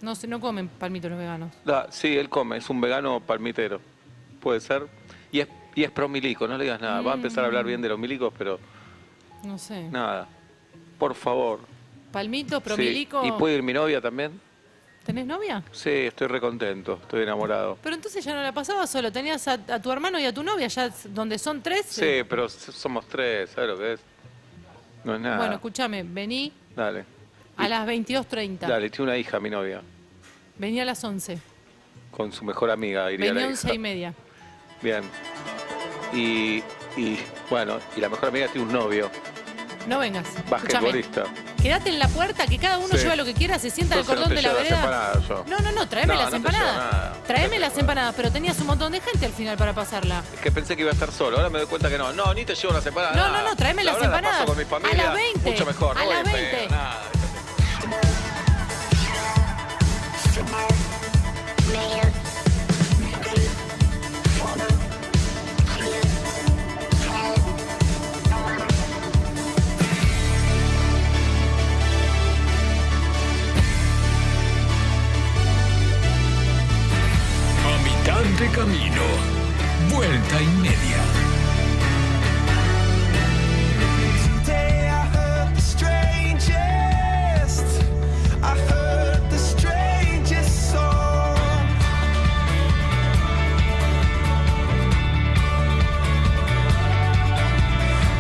No sé, no comen palmitos los veganos. Sí, él come, es un vegano palmitero. ¿Puede ser? Y es promilico, no le digas nada. Va a empezar a hablar bien de los milicos, pero No sé. nada. Por favor. Palmito, Sí. promilico. ¿Y puede ir mi novia también? ¿Tenés novia? Sí, estoy recontento, estoy enamorado. Pero entonces ya no la pasabas solo, tenías a tu hermano y a tu novia, ya donde son 3. Sí, pero somos 3, ¿sabes lo que es? No es nada. Bueno, escúchame, vení Dale. a las 22:30. Dale, tiene una hija mi novia, Vení a las 11. con su mejor amiga, iría Vení la a hija. 11:30. Bien. Y bueno, y la mejor amiga tiene un novio, No vengas. Escúchame. basquetbolista. Quédate en la puerta, que cada uno Sí. lleva lo que quiera, se sienta en el Entonces cordón no de te la llevo las vereda. empanadas yo. No, tráeme No, las no te llevo empanadas. nada. Tráeme las empanadas, pero tenías un montón de gente al final para pasarla. Es que pensé que iba a estar solo, ahora me doy cuenta que no. No, ni te llevo las empanadas. No, nada. tráeme las Ahora la empanadas. paso con mi familia, A las 20. Mucho mejor, A no las voy en 20. pedo, nada. A mitad de camino, vuelta y media. Today I heard the strangest. I heard the strangest song.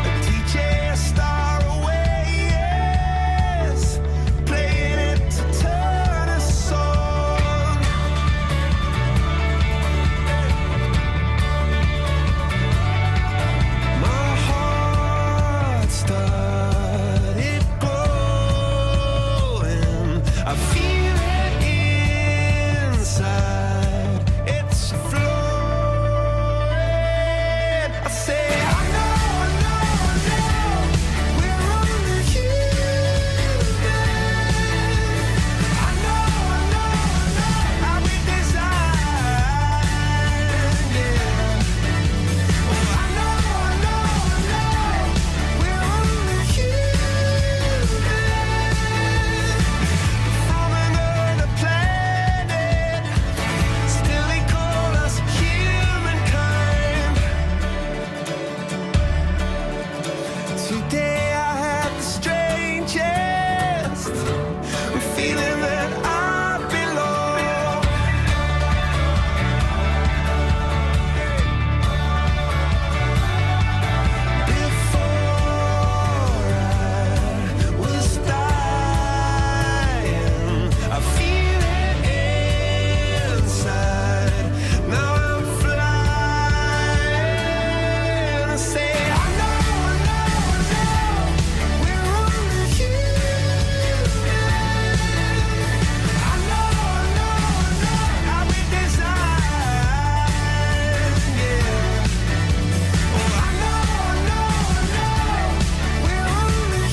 A DJ, a star away, yes, playing it to turn us on. My heart started glowing. I feel it inside. It's flowing. I say, I know, we're only human. I know, how we designed it. Today I had the strangest feeling that I belong. Was dying. I feel it inside. Now I'm flying. I say, I know, we're only human. I know, how we designed, yeah. Oh, I know, we're only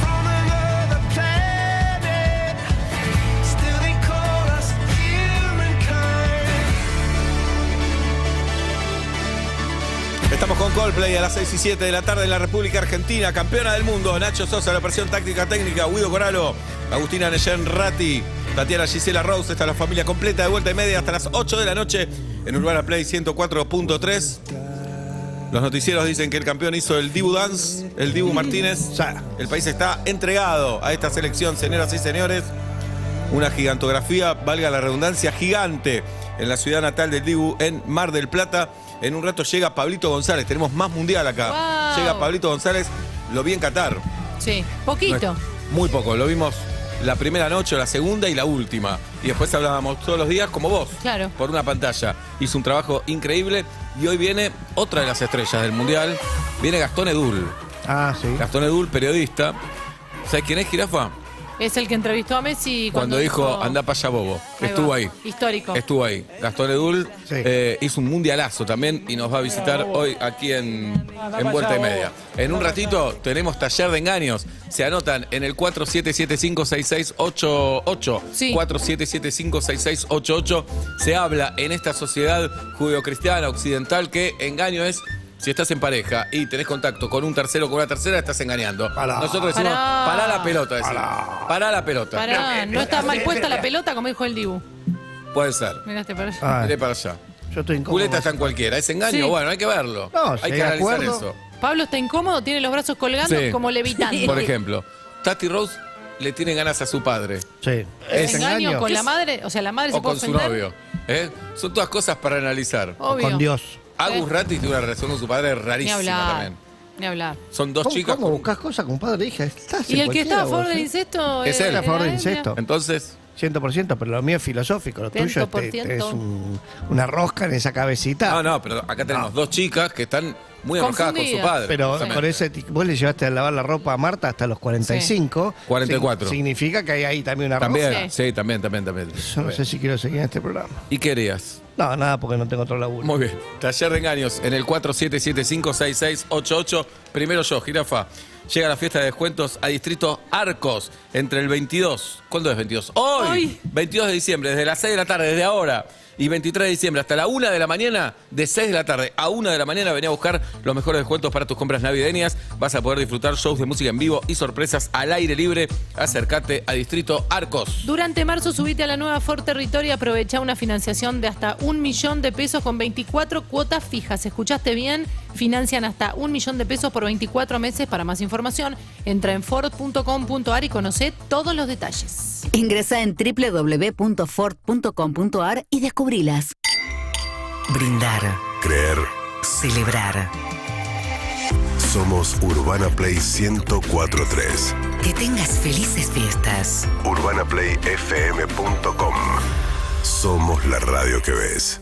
from another planet. Still they call us humankind. Estamos con Coldplay a las 6 y 7 de la tarde en la República Argentina, campeona del mundo, Nacho Sosa, la versión táctica técnica, Guido Coralo, Agustina Neyen Ratti, Tatiana Gisela Rose, está la familia completa de vuelta y media hasta las 8 de la noche en Urbana Play 104.3. Los noticieros dicen que el campeón hizo el Dibu Dance, el Dibu Martínez. Ya, el país está entregado a esta selección, señoras y señores. Una gigantografía, valga la redundancia, gigante en la ciudad natal del Dibu, en Mar del Plata. En un rato llega Pablito González, tenemos más mundial acá. Wow. Llega Pablito González lo vi en Qatar. Sí, poquito. Muy poco, lo vimos la primera noche, la segunda y la última. Y después hablábamos todos los días como vos. Claro. Por una pantalla. Hizo un trabajo increíble y hoy viene otra de las estrellas del Mundial. Viene Gastón Edul. Ah, sí. Gastón Edul, periodista. ¿Sabes quién es, Jirafa? Es el que entrevistó a Messi Cuando dijo anda pa' allá, bobo. Estuvo ahí. Histórico. Estuvo ahí. Gastón Edul hizo un mundialazo también y nos va a visitar hoy aquí en Vuelta y Media. En un ratito tenemos taller de engaños. Se anotan en el 47756688. Sí. 47756688. Se habla en esta sociedad judeocristiana occidental que engaño es... Si estás en pareja y tenés contacto con un tercero o con una tercera, estás engañando. Nosotros decimos, pará la pelota. Pará la pelota. Pará, no está mal puesta la pelota, como dijo el Dibu. Puede ser. Miraste para allá. Miré para allá. Yo estoy incómodo. Culeta está en cualquiera. ¿Es engaño? Sí. Bueno, hay que verlo. No, hay que analizar eso. Pablo está incómodo, tiene los brazos colgando Sí. como levitando. Por ejemplo, Tati Rose le tiene ganas a su padre. Sí. ¿Es engaño con la madre? O sea, la madre se O puede con su ofender. novio. Son todas cosas para analizar. Obvio. Con Dios. Agus Ratti tiene una relación con su padre Ni rarísima hablar. también. Ni hablar. Son dos chicas. ¿Cómo buscas cosas con padre e hija? Estás Y en el que está a favor del cualquiera, incesto Es él. a favor del ella. incesto. Entonces, 100%, pero lo mío es filosófico. Lo tuyo es 100%. una rosca en esa cabecita. no, pero acá tenemos dos chicas que están muy enojadas con su Confundidas. padre. Pero justamente. con ese vos le llevaste a lavar la ropa a Marta hasta los 45. 44. Significa que hay ahí también una También, rosa. sí, también. Yo no sé si quiero seguir en este programa. ¿Y qué querías? No, nada, porque no tengo otro laburo. Muy bien. Taller de engaños en el 47756688. Primero yo, Jirafa. Llega la fiesta de descuentos a Distrito Arcos entre el 22. ¿Cuándo es 22? Hoy. 22 de diciembre, desde las 6 de la tarde, desde ahora. Y 23 de diciembre hasta la 1 de la mañana, de 6 de la tarde a 1 de la mañana, vení a buscar los mejores descuentos para tus compras navideñas. Vas a poder disfrutar shows de música en vivo y sorpresas al aire libre. Acércate a Distrito Arcos. Durante marzo subite a la nueva Ford Territory y aprovecha una financiación de hasta $1.000.000 con 24 cuotas fijas. ¿Escuchaste bien? Financian hasta $1.000.000 por 24 meses. Para más información, entra en Ford.com.ar y conoce todos los detalles. Ingresa en www.ford.com.ar y descubrilas. Brindar. Creer. Celebrar. Somos Urbana Play 104.3. Que tengas felices fiestas. UrbanaPlayFM.com. Somos la radio que ves.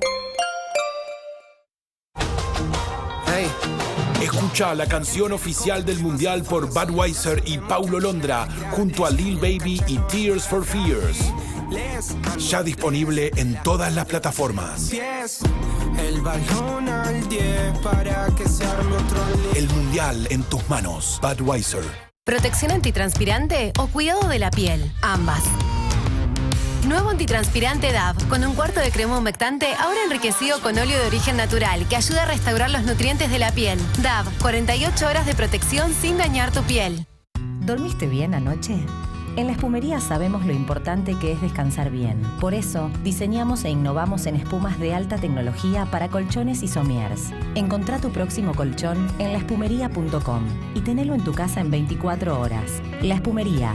Escucha la canción oficial del Mundial por Budweiser y Paulo Londra junto a Lil Baby y Tears for Fears. Ya disponible en todas las plataformas. El balón al 10 para que se arme otro lío. El Mundial en tus manos. Budweiser. ¿Protección antitranspirante o cuidado de la piel? Ambas. Nuevo antitranspirante DAV, con un cuarto de crema humectante, ahora enriquecido con óleo de origen natural, que ayuda a restaurar los nutrientes de la piel. DAV, 48 horas de protección sin dañar tu piel. ¿Dormiste bien anoche? En la espumería sabemos lo importante que es descansar bien. Por eso, diseñamos e innovamos en espumas de alta tecnología para colchones y somiers. Encontrá tu próximo colchón en laespumería.com y tenelo en tu casa en 24 horas. La Espumería.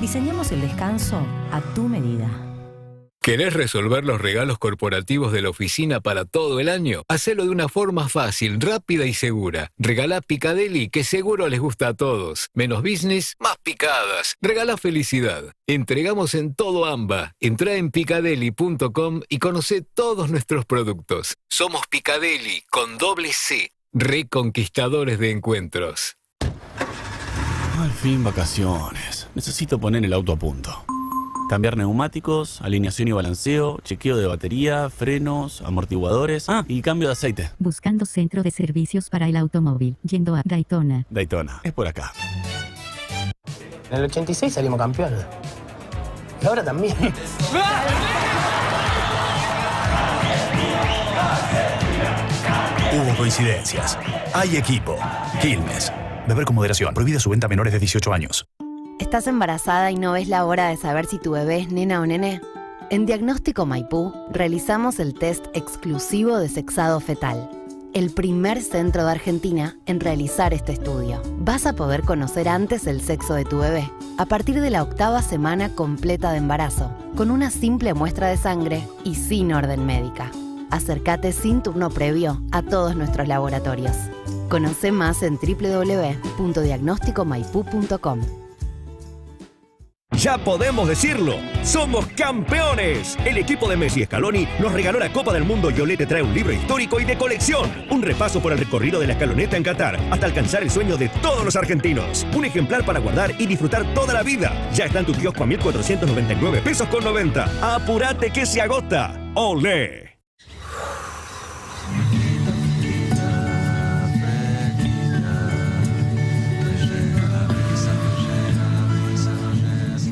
Diseñamos el descanso a tu medida. ¿Querés resolver los regalos corporativos de la oficina para todo el año? Hacelo de una forma fácil, rápida y segura. Regalá Picadeli, que seguro les gusta a todos. Menos business, más picadas. Regalá felicidad. Entregamos en todo AMBA. Entrá en picadeli.com y conocé todos nuestros productos. Somos Picadeli, con doble C. Reconquistadores de encuentros. Al fin vacaciones. Necesito poner el auto a punto. Cambiar neumáticos, alineación y balanceo, chequeo de batería, frenos, amortiguadores y cambio de aceite. Buscando centro de servicios para el automóvil, yendo a Daytona. Daytona, es por acá. En el 86 salimos campeones. Y ahora también. Hubo coincidencias. Hay equipo. Quilmes. Beber con moderación. Prohibida su venta a menores de 18 años. ¿Estás embarazada y no ves la hora de saber si tu bebé es nena o nene? En Diagnóstico Maipú realizamos el test exclusivo de sexado fetal. El primer centro de Argentina en realizar este estudio. Vas a poder conocer antes el sexo de tu bebé, a partir de la 8ª semana completa de embarazo, con una simple muestra de sangre y sin orden médica. Acércate sin turno previo a todos nuestros laboratorios. Conoce más en www.diagnosticomaipú.com. Ya podemos decirlo, somos campeones. El equipo de Messi Scaloni nos regaló la Copa del Mundo y Olé te trae un libro histórico y de colección. Un repaso por el recorrido de la escaloneta en Qatar hasta alcanzar el sueño de todos los argentinos. Un ejemplar para guardar y disfrutar toda la vida. Ya está en tu kiosco a 1.499 pesos con 90. ¡Apurate que se agota! ¡Olé!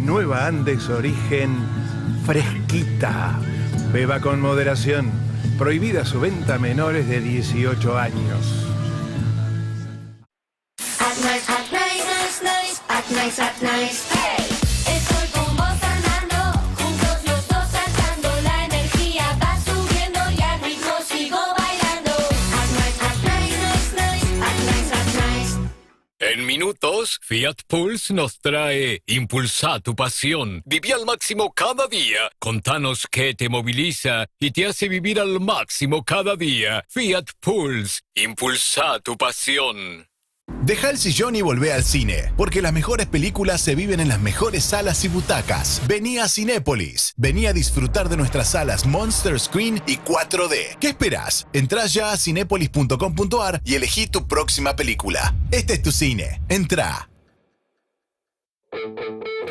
Nueva Andes Origen fresquita. Beba con moderación. Prohibida su venta a menores de 18 años. Estoy con vos, Fernando. Juntos los dos saltando. La energía va subiendo y al ritmo sigo bailando. En minutos, Fiat Pulse nos trae Impulsa tu pasión. Viví al máximo cada día. Contanos qué te moviliza y te hace vivir al máximo cada día. Fiat Pulse. Impulsa tu pasión. Deja el sillón y volvé al cine, porque las mejores películas se viven en las mejores salas y butacas. Vení a Cinépolis. Vení a disfrutar de nuestras salas Monster Screen y 4D. ¿Qué esperás? Entrá ya a cinépolis.com.ar y elegí tu próxima película. Este es tu cine. Entrá.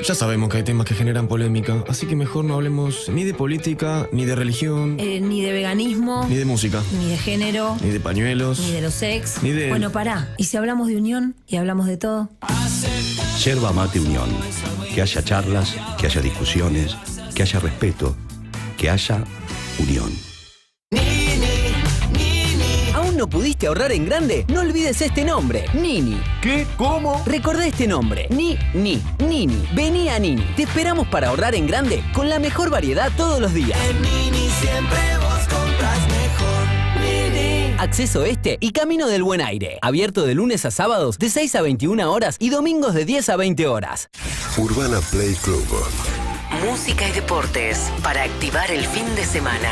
Ya sabemos que hay temas que generan polémica, así que mejor no hablemos ni de política, ni de religión, ni de veganismo, ni de música, ni de género, ni de pañuelos, ni de los ex, ni de... Bueno, pará. ¿Y si hablamos de unión y hablamos de todo? Yerba Mate Unión. Que haya charlas, que haya discusiones, que haya respeto, que haya unión. ¿No pudiste ahorrar en grande? No olvides este nombre, Nini. ¿Qué? ¿Cómo? Recordá este nombre, Nini. Vení a Nini. Te esperamos para ahorrar en grande con la mejor variedad todos los días. En Nini siempre vos compras mejor. Nini. Acceso este y Camino del Buen Aire. Abierto de lunes a sábados de 6 a 21 horas y domingos de 10 a 20 horas. Urbana Play Club. Música y deportes para activar el fin de semana.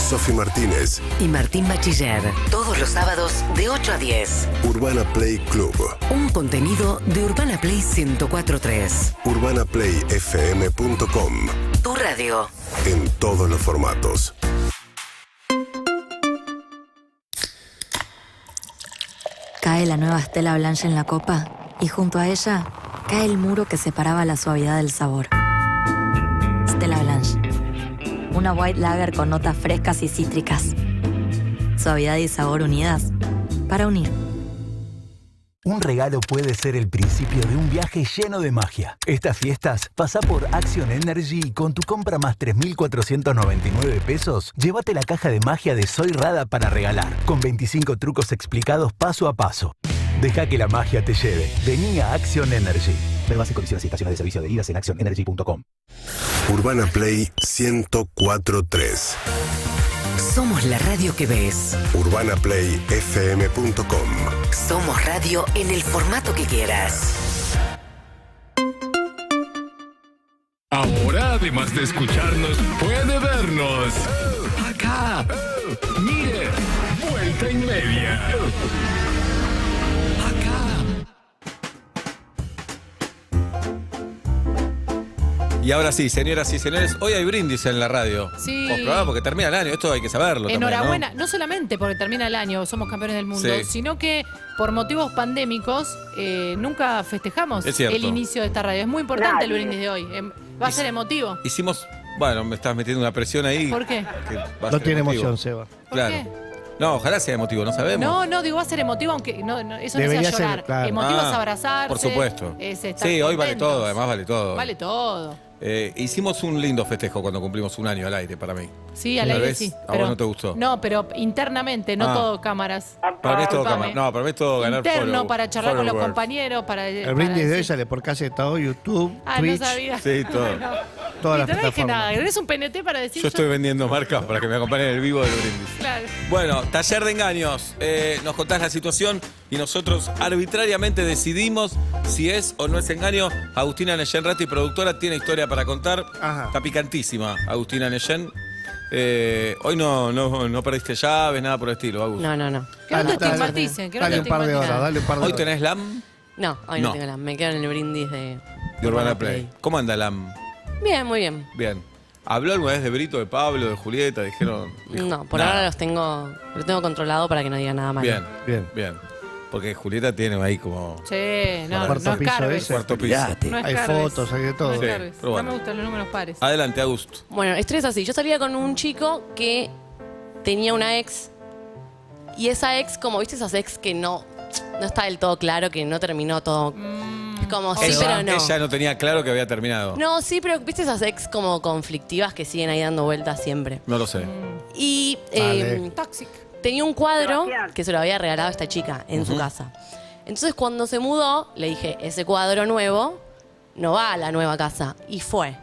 Sofi Martínez Y Martín Bachiller, todos los sábados de 8 a 10. Urbana Play Club. Un contenido de Urbana Play 104.3. UrbanaPlayFM.com. Tu radio. En todos los formatos. Cae la nueva Stella Blanche en la copa y junto a ella cae el muro que separaba la suavidad del sabor. Stella Blanche. Una white lager con notas frescas y cítricas. Suavidad y sabor unidas para unir. Un regalo puede ser el principio de un viaje lleno de magia. Estas fiestas, pasa por Action Energy y con tu compra más 3.499 pesos, llévate la caja de magia de Soy Rada para regalar, con 25 trucos explicados paso a paso. Deja que la magia te lleve. Vení a Action Energy. Ver bases, condiciones y estaciones de servicio adheridas en actionenergy.com. Urbana Play 104.3. Somos la radio que ves. UrbanaPlayFM.com. Somos radio en el formato que quieras. Ahora, además de escucharnos, puede vernos. Acá. Mire. Vuelta y media. Y ahora sí, señoras y señores, hoy hay brindis en la radio. Sí. Porque termina el año, esto hay que saberlo. Enhorabuena, también, ¿no? No solamente porque termina el año, somos campeones del mundo, Sí. sino que por motivos pandémicos nunca festejamos el inicio de esta radio. Es muy importante el brindis de hoy. Va a ser emotivo. Hicimos, bueno, me estás metiendo una presión ahí. ¿Por qué? Que va a No ser tiene emotivo. emoción, Seba. Claro. qué? No, ojalá sea emotivo, no sabemos. No, digo, va a ser emotivo, aunque eso Debería no sea llorar. ser, claro. Emotivo es abrazarse. Por supuesto. Es estar Sí, hoy vale contentos. todo, además vale todo. Vale todo. Hicimos un lindo festejo cuando cumplimos un año al aire para mí. Sí, al Tal aire vez sí. a vos no te gustó. No, pero internamente, no Ah. todo cámaras. Para mí es todo Disculpame. cámara. No, para mí es todo ganar Interno, follow- para charlar con los followers. compañeros, para... El brindis de hoy sale por todo, YouTube, Ah, Twitch. no sabía. Sí, todo. Todas las Y te dije plataformas. nada, ¿tenés un PNT para decir? Yo estoy vendiendo marcas para que me acompañen en el vivo del brindis. Claro. Bueno, taller de engaños. Nos contás la situación y nosotros arbitrariamente decidimos si es o no es engaño. Agustina Neyen Ratti, productora, tiene historia para contar. Ajá. Está picantísima Agustina Neyen. Hoy no perdiste llaves, nada por el estilo, Agus. No. Que no te estigmaticen, que no te Dale un par de horas, estigmaticen. dale un par de ¿Hoy horas. tenés LAM? No, hoy no tengo LAM. Me quedo en el brindis de Urbana Play. ¿Cómo anda LAM? Bien, muy bien. Bien. ¿Habló alguna vez de Brito, de Pablo, de Julieta? Dijo, No, por nada. ahora lo tengo controlado para que no diga nada malo. Bien. Porque Julieta tiene ahí como... Sí, no Cuarto piso escarbes. ese. Cuarto piso. No Hay escarbes. fotos, hay de todo. No Sí, escarbes. pero bueno. No me gustan los números pares. Adelante, Augusto. Bueno, esto es así. Yo salía con un chico que tenía una ex. Y esa ex, como viste esas ex que no está del todo claro, que no terminó todo. Es como sí, pero no. Ella no tenía claro que había terminado. No, sí, pero viste esas ex como conflictivas que siguen ahí dando vueltas siempre. No lo sé. Y Dale. Toxic. tenía un cuadro que se lo había regalado a esta chica en su casa. Entonces cuando se mudó, le dije, ese cuadro nuevo no va a la nueva casa. Y fue.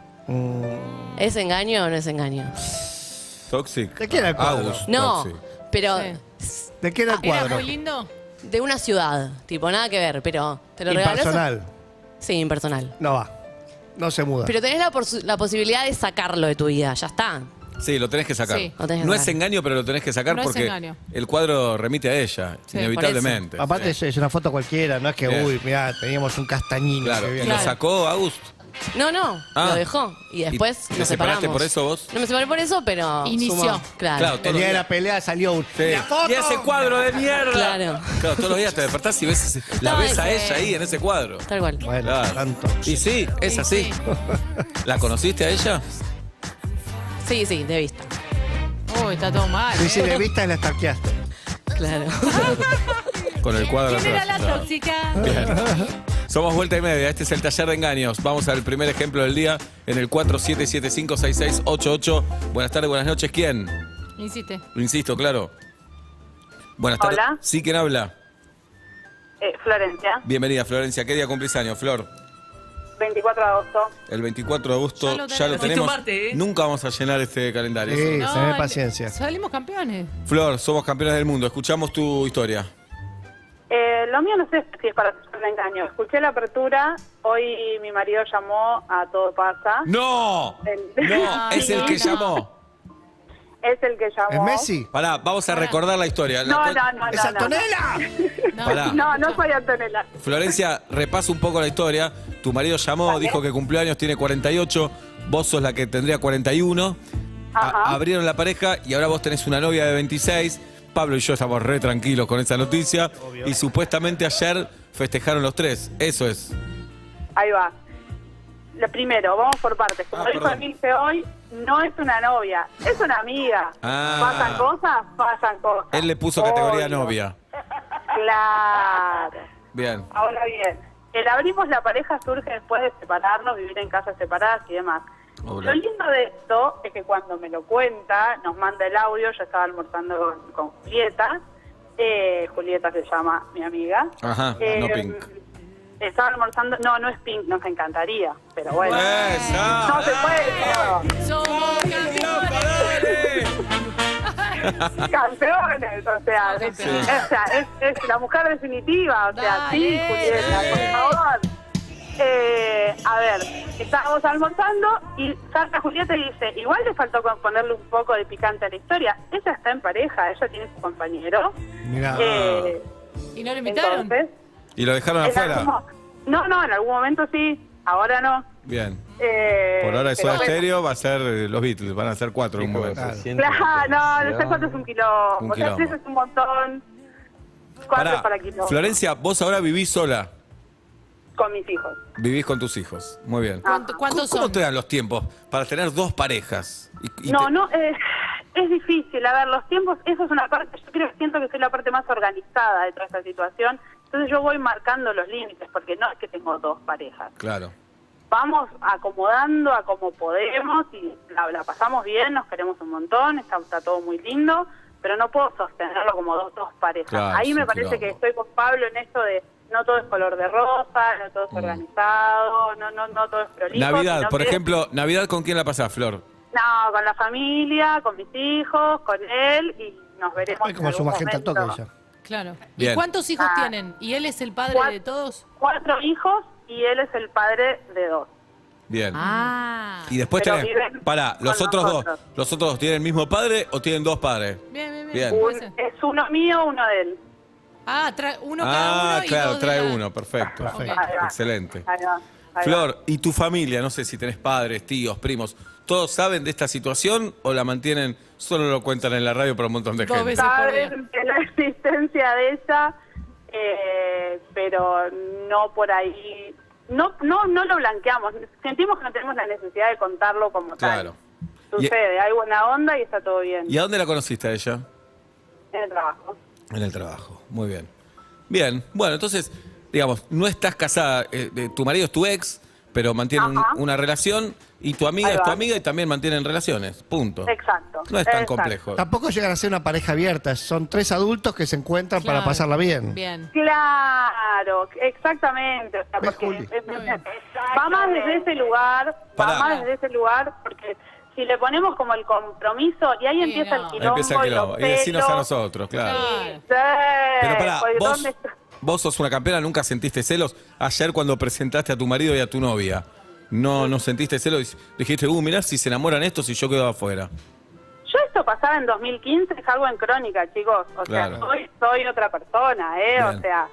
¿Es engaño o no es engaño? Toxic. ¿De qué era el cuadro? Agus, No, Toxic. pero ¿De qué era el ¿Era cuadro? muy lindo? de una ciudad. Tipo, nada que ver, pero te lo regaló. Impersonal. Sí, impersonal. No va. No se muda. Pero tenés la posibilidad de sacarlo de tu vida, ya está. Sí, lo tenés que sacar. Sí, lo tenés que No sacar. es engaño, pero lo tenés que sacar No es porque engaño. el cuadro remite a ella, Sí, inevitablemente. Aparte es una foto cualquiera, no es que, Bien. uy, mirá, teníamos un castañino. Claro. que ¿Y viene. lo sacó Agus? No, Ah. lo dejó. Y después ¿Te nos separaste separamos. por eso vos? No me separé por eso, pero Inició. sumó. Claro. Claro, todos El los día de días. la pelea salió un... Sí. ¡La foto! Y ese cuadro de mierda. Claro. Claro, todos los días te despertás y la No, ves a ese- ella ahí en ese cuadro. Tal cual. Bueno, Claro. tanto. Y sí, es Sí, así. sí. ¿La conociste a ella? Sí, de vista. Uy, está todo mal. Y si de vista la stalkeaste. Claro. Con el cuadro ¿Quién era atrás. la Claro. tóxica? Bien. Somos vuelta y media. Este es el taller de engaños. Vamos al primer ejemplo del día en el 47756688. Buenas tardes, buenas noches. ¿Quién? Insiste. Lo insisto, claro. Buenas tardes. Hola. Sí, ¿quién habla? Florencia, Bienvenida, Florencia. ¿Qué día cumplís años, Flor? 24 de agosto. El 24 de agosto Ya lo ya lo tenemos. tenemos. Marte, ¿eh? Nunca vamos a llenar este calendario. Sí, No, tenés paciencia. Salimos campeones. Flor, somos campeones del mundo. Escuchamos tu historia. Lo mío no sé si es para hacer un engaño. Escuché la apertura, hoy mi marido llamó a Todo Pasa. ¡No! No, es el que llamó. Es el que llamó. ¿Es Messi? Pará, vamos a recordar la historia. No, La- no. ¡Es Antonella! Pará. No soy Antonella. Florencia, repasa un poco la historia. Tu marido llamó, dijo que cumplió años, tiene 48. Vos sos la que tendría 41. Ajá. Abrieron la pareja y ahora vos tenés una novia de 26. Pablo y yo estamos re tranquilos con esa noticia. Y supuestamente ayer festejaron los tres. Eso es. Ahí va. Lo primero, vamos por partes. Como dijo perdón. Emilce hoy, no es una novia, es una amiga. Ah. Pasan cosas. Él le puso categoría Obvio. novia. Claro. Bien. Ahora bien, el abrimos la pareja surge después de separarnos, vivir en casas separadas y demás. Hola. Lo lindo de esto es que cuando me lo cuenta, nos manda el audio, yo estaba almorzando con Julieta, Julieta se llama mi amiga. Ajá, no Pink. Estaba almorzando, no es Pink, nos encantaría, pero bueno. ¡Esa! No se puede, Somos campeones, o sea, es la mujer definitiva, o sea, sí, Julieta, por favor. A ver, estábamos almorzando y salta Julieta y dice, igual le faltó ponerle un poco de picante a la historia. Ella está en pareja, ella tiene su compañero. Mirá. ¿Y no lo invitaron? Entonces, ¿Y lo dejaron en afuera? no, en algún momento sí, ahora no. Bien. Por ahora el pero Soda bueno. Stereo va a ser los Beatles, van a ser 4 en un momento. Claro, no, no sé cuánto es un quilombo. Un O sea, quilombo. tres es un montón. 4 Pará, para quilombo. Florencia, vos ahora vivís sola. Con mis hijos. Vivís con tus hijos. Muy bien. ¿Cuántos ¿Cómo son? te dan los tiempos para tener dos parejas? No, es difícil. A ver, los tiempos, eso es una parte, yo siento que soy la parte más organizada de toda esta situación. Entonces yo voy marcando los límites, porque no es que tengo dos parejas. Claro. Vamos acomodando a como podemos y la pasamos bien, nos queremos un montón, está todo muy lindo, pero no puedo sostenerlo como dos parejas. Claro, Ahí es me un parece quilombo. que estoy con Pablo en esto de no todo es color de rosa, no todo es organizado, no todo es prolijo. Navidad, sino por que- ejemplo, ¿Navidad con quién la pasás, Flor? No, con la familia, con mis hijos, con él y nos veremos. Ay, como en su algún magenta momento. toque ella. Claro. Bien. ¿Y cuántos hijos tienen? ¿Y él es el padre de todos? 4 hijos y él es el padre de 2. Bien. Ah. Y después Pero tenés. viven Pará, con ¿los otros nosotros. dos tienen el mismo padre o tienen dos padres? Bien. Bien. Es uno mío, uno de él. Ah, trae uno cada uno y claro, dos de trae la- uno, perfecto. Ahí va. Excelente. Ahí va. Flor, ¿y tu familia? No sé si tenés padres, tíos, primos. ¿Todos saben de esta situación o la mantienen, solo lo cuentan en la radio para un montón de gente? Saben de la existencia de ella, pero no por ahí. No lo blanqueamos. Sentimos que no tenemos la necesidad de contarlo como Claro. tal. Sucede, hay buena onda y está todo bien. ¿Y a dónde la conociste a ella? En el trabajo. En el trabajo, muy bien. Bien, bueno, entonces, digamos, no estás casada, tu marido es tu ex, pero mantienen una relación y tu amiga Ahí es tu va. amiga y también mantienen relaciones, punto. Exacto. No es tan Exacto. complejo. Tampoco llegan a ser una pareja abierta, son 3 adultos que se encuentran Claro. para pasarla bien. Bien. Claro, exactamente. O sea, porque va más desde ese lugar, Pará. va más desde ese lugar, porque si le ponemos como el compromiso y ahí empieza el Ahí quilombo, empieza el quilombo. los Y decinos a celos. nosotros, claro. Sí, Pero pará, porque vos, ¿dónde está? vos sos una campeona, ¿nunca sentiste celos? Ayer cuando presentaste a tu marido y a tu novia, ¿no sentiste celos? Dijiste, mirá si se enamoran estos y yo quedo afuera. Yo esto pasaba en 2015, es algo en crónica, chicos. O Claro. sea, soy otra persona, Bien. O sea,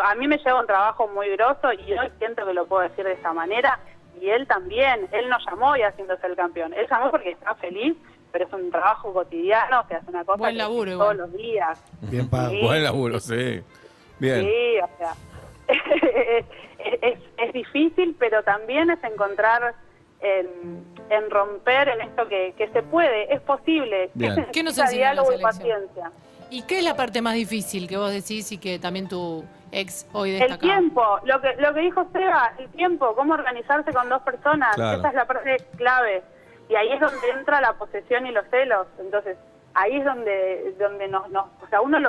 a mí me lleva un trabajo muy grosso y hoy siento que lo puedo decir de esta manera. Y él también, él no llamó y haciéndose el campeón. Él llamó porque está feliz, pero es un trabajo cotidiano, o sea, es una cosa Buen que laburo, todos igual. los días. Bien pago. Sí. Buen laburo, sí. Bien. Sí, o sea, es difícil, pero también es encontrar en romper en esto que se puede, es posible. Bien. Es ¿Qué nos necesita enseñó la diálogo y selección? paciencia. ¿Y qué es la parte más difícil que vos decís y que también tu ex hoy El destaca? tiempo, lo que dijo Seba, el tiempo, cómo organizarse con dos personas, Claro. esa es la parte clave. Y ahí es donde entra la posesión y los celos. Entonces, ahí es donde o sea, uno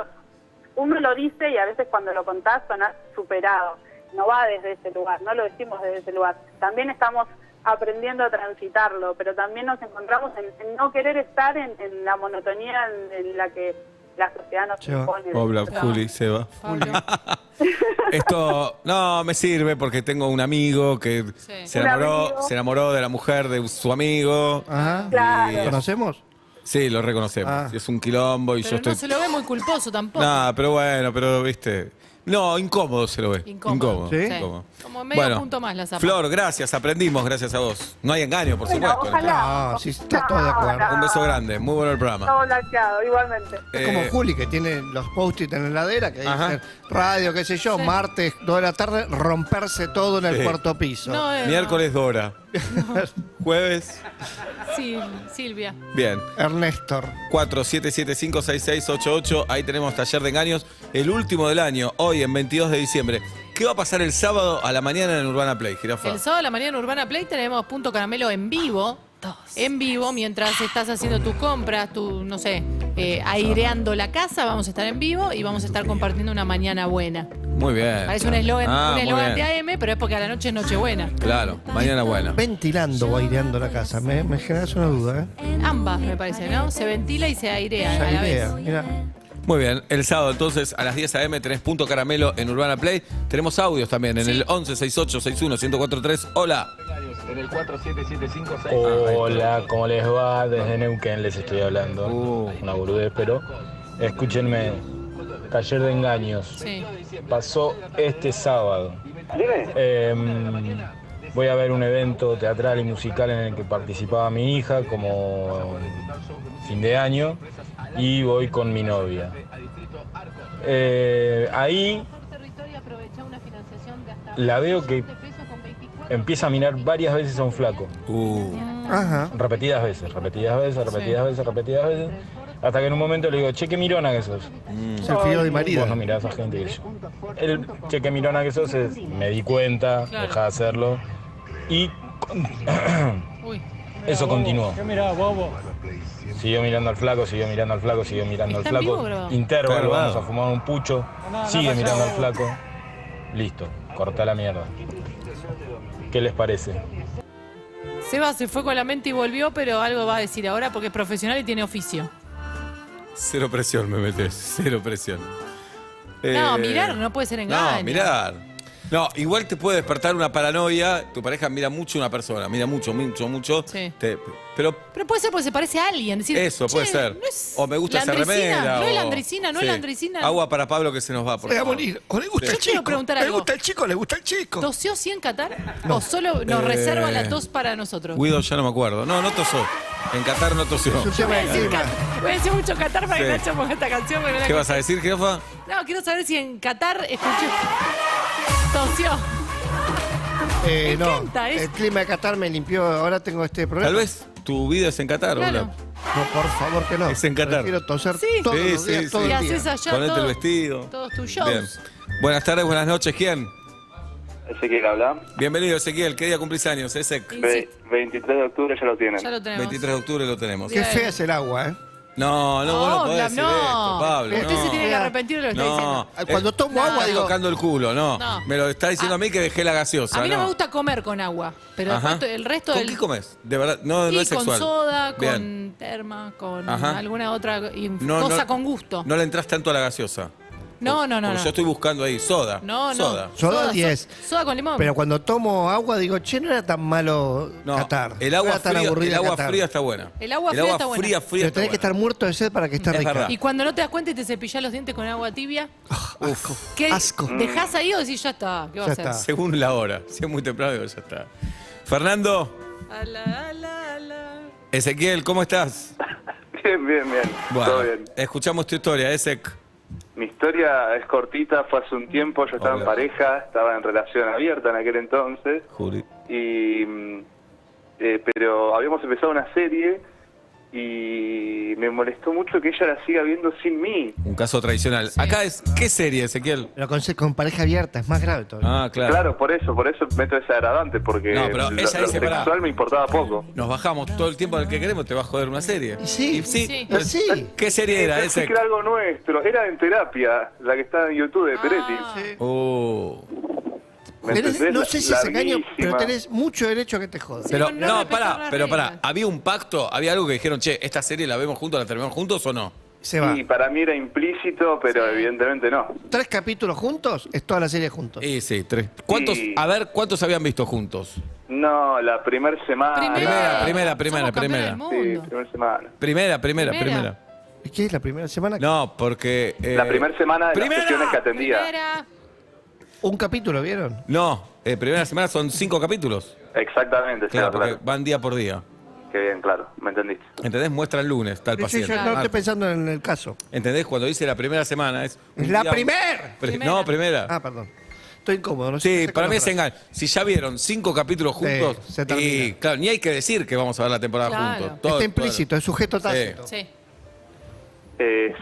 lo dice y a veces cuando lo contás sonás superado. No va desde ese lugar, no lo decimos desde ese lugar. También estamos aprendiendo a transitarlo, pero también nos encontramos en no querer estar en la monotonía en la que la sociedad nos impone. Hola, Juli, Seba. Esto no me sirve porque tengo un amigo que se Un amigo. enamoró de la mujer de su amigo. Ajá. Claro. Y- ¿Conocemos? Sí, lo reconocemos. Ah. Es un quilombo y Pero yo estoy. no se lo ve muy culposo tampoco. No, pero bueno, pero viste. No, incómodo se lo ve. Incómodo. ¿Sí? Incómodo. Como medio Bueno, punto más la zapa. Flor, gracias, aprendimos gracias a vos. No hay engaño, por Bueno, supuesto. ojalá. No, sí, está todo de acuerdo. Un beso grande, muy bueno el programa. Todo blanqueado, igualmente. Es como Eh, Juli, que tiene los post-it en la heladera, que Ajá. dicen radio, qué sé yo, martes, 2 de la tarde, romperse todo en el Sí. cuarto piso. No, Miércoles Dora. Jueves, Sí, Silvia. bien. Ernestor. 47756688. Ahí tenemos Taller de Engaños, el último del año, hoy en 22 de diciembre. ¿Qué va a pasar el sábado a la mañana en Urbana Play, Jirafa? El sábado a la mañana en Urbana Play tenemos Punto Caramelo en vivo. En vivo, mientras estás haciendo tus compras, no sé, aireando la casa, vamos a estar en vivo y vamos a estar compartiendo una mañana buena. Muy bien. Parece un eslogan muy de bien. AM, pero es porque a la noche es Nochebuena. Claro, mañana buena. Ventilando o aireando la casa. Me generas una duda, ¿eh? Ambas, me parece, ¿no? Se ventila y se airea Esa a la idea, vez. mira. Muy bien, el sábado entonces a las 10 a.m. tenés Punto Caramelo en Urbana Play. Tenemos audios también en el 1168611043. Hola. En el 4775. Hola, ¿cómo les va? Desde Neuquén les estoy hablando. Una boludez, pero escúchenme. Taller de Engaños. Sí. Pasó este sábado. Voy a ver un evento teatral y musical en el que participaba mi hija como fin de año y voy con mi novia. Ahí la veo que empieza a mirar varias veces a un flaco. Ajá. Repetidas veces, hasta que en un momento le digo, che, qué mirona que sos. Es el fío de marido. Vos no mirás a gente que yo. El che, qué mirona que sos es, me di cuenta, Claro. dejá de hacerlo. Y Uy. eso continuó. ¿Qué mirá, bobo? Siguió mirando al flaco, ¿Está en vivo, bro? Intervalo, Claro, vamos wow. a fumar un pucho. Sigue mirando al flaco. Listo, cortá la mierda. ¿Qué les parece? Seba se fue con la mente y volvió, pero algo va a decir ahora porque es profesional y tiene oficio. Cero presión me metes, cero presión. No, mirar no puede ser engaño. No, mirar. No, igual te puede despertar una paranoia. Tu pareja mira mucho a una persona, mira mucho. Sí. Pero Pero puede ser porque se parece a alguien. Decir, eso puede "Che, ser. no es O me gusta la esa andresina, remera. no es la o- andresina, no es la andresina". Agua para Pablo que se nos va. Por Voy a favor. morir. O le gusta Yo el quiero chico. preguntar Le algo. gusta el chico, le gusta el chico. ¿Tosió sí en Qatar? ¿O solo nos reserva la tos para nosotros? Guido, ya no me acuerdo. No tosó. En Qatar no tosió. Es un tema de clima. Voy a decir mucho Qatar para que Sí. no echemos esta canción. porque no la ¿Qué vas a escuché. decir, jefa? No, quiero saber si en Qatar escuché. Tosió. Me No, encanta, es- el clima de Qatar me limpió. Ahora tengo este problema. Tal vez tu vida es en Qatar, Claro. Ola. No, por favor que no. Es en Qatar. Prefiero toser Sí. todos Sí, los días, sí, todo sí. Y el día. haces allá Ponete todo- el vestido. todos tus shows. Bien. Buenas tardes, buenas noches. ¿Quién? Ezequiel habla. Bienvenido, Ezequiel. ¿Qué día cumplís años? Ezek. 23 de octubre ya lo tienen. Ya lo tenemos. 23 de octubre lo tenemos. Qué fea es el agua, ¿eh? No, vos no podés decir no. esto, Pablo. Usted no. se tiene que arrepentir de lo que está diciendo. Cuando tomo agua, Estás digo. tocando el culo, no. No. Me lo está diciendo a mí que dejé la gaseosa. A mí no me gusta comer con agua, pero Ajá. después el resto ¿Con del... qué comes? De verdad, no Y es con sexual. soda, Bien. con terma, con Ajá. alguna otra No, cosa no- con gusto. No le entras tanto a la gaseosa. No. Porque yo estoy buscando ahí soda. No. Soda. Soda 10. Soda con limón. Pero cuando tomo agua, digo, che, no era tan malo No, Qatar. el No agua, era tan fría, aburrida el agua Qatar. fría está buena. El agua fría está buena. fría Pero está tenés que estar buena. muerto de sed para que esté Es rica. verdad. Y cuando no te das cuenta y te cepillás los dientes con agua tibia, Asco. ¿qué? Asco. ¿Dejás ahí o decís ya está? ¿Qué va a Ya hacer? está. Según la hora. Si es muy temprano, digo, ya está. Fernando, Ala. Ezequiel, ¿cómo estás? Bien. Bueno, Todo bien. escuchamos tu historia, Ezek. Mi historia es cortita, fue hace un tiempo, yo estaba en pareja, estaba en relación abierta en aquel entonces, Juli. pero habíamos empezado una serie y me molestó mucho que ella la siga viendo sin mí. Un caso tradicional. Acá es, ¿qué serie, Ezequiel? Pero con pareja abierta, es más grave todavía. Ah, claro. Claro, por eso meto ese agravante, porque No, pero lo ella dice, pará. sexual me importaba poco. Nos bajamos todo el tiempo del que queremos, te va a joder una serie. Sí, Y sí. sí. Pero- Sí. ¿Qué serie era, Pensé Ezek? que era algo nuestro, era en terapia, la que está en YouTube de Peretti. Oh. ¿Me Tenés- entendés? no sé si es engaño, pero Larguísima. tenés mucho derecho a que te jodas. Pero, no no, respetan pará, las pero reglas. pará. ¿Había un pacto? ¿Había algo que dijeron, che, esta serie la vemos juntos, la terminamos juntos o no? Se va. Y para mí era implícito, pero evidentemente no. 3 capítulos juntos, es toda la serie juntos. Sí, 3. ¿Cuántos, Sí. a ver, cuántos habían visto juntos? No, la primera semana. Primera. Somos campeones del mundo. Sí, primera semana. Primera. ¿Y qué es la primera semana? No, porque... La primera semana de ¡Primera! las sesiones que atendía. Primera. ¿Un capítulo vieron? No, primera semana son 5 capítulos. Exactamente, sí, Claro, porque claro. van día por día. Qué bien, claro, me entendiste. ¿Entendés? Muestra el lunes, tal Sí, paciente. yo no estoy pensando en el caso. ¿Entendés? Cuando dice la primera semana es... un ¡La día- primer! No, primera. Ah, perdón. Estoy incómodo, no sé. Sí, no sé para con mí los es engaño. Si ya vieron 5 capítulos juntos, se termina. y claro, ni hay que decir que vamos a ver la temporada Claro. juntos. Está implícito, es sujeto tácito. Sí.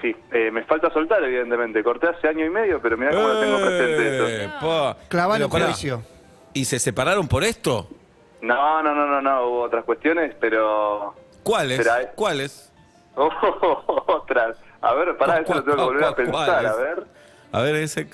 Sí, me falta soltar, evidentemente. Corté hace año y medio, pero mirá cómo lo tengo presente eso. Clavalo Pero pará, juicio. ¿Y se separaron por esto? No, hubo otras cuestiones, pero... ¿Cuáles? Será- ¿Cuáles? Otras. A ver, pará, eso lo tengo que volver a pensar, ¿Cuáles? a ver. A ver, ese...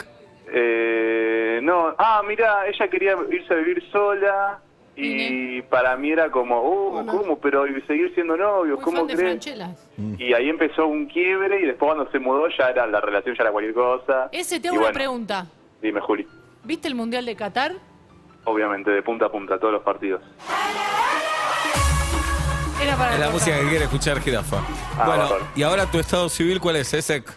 No, mirá, ella quería irse a vivir sola y para mí era como, ¿cómo? Pero seguir siendo novios, Muy ¿cómo fan de crees? Franchelas. Y ahí empezó un quiebre y después cuando se mudó ya era la relación, ya era cualquier cosa. Ese, te Y hago una bueno, pregunta. Dime, Juli. ¿Viste el Mundial de Qatar? Obviamente, de punta a punta, todos los partidos. Era para Es la recordar. música que quiere escuchar Jirafa. Bueno, bárbaro. ¿y ahora tu estado civil cuál es, Ezek?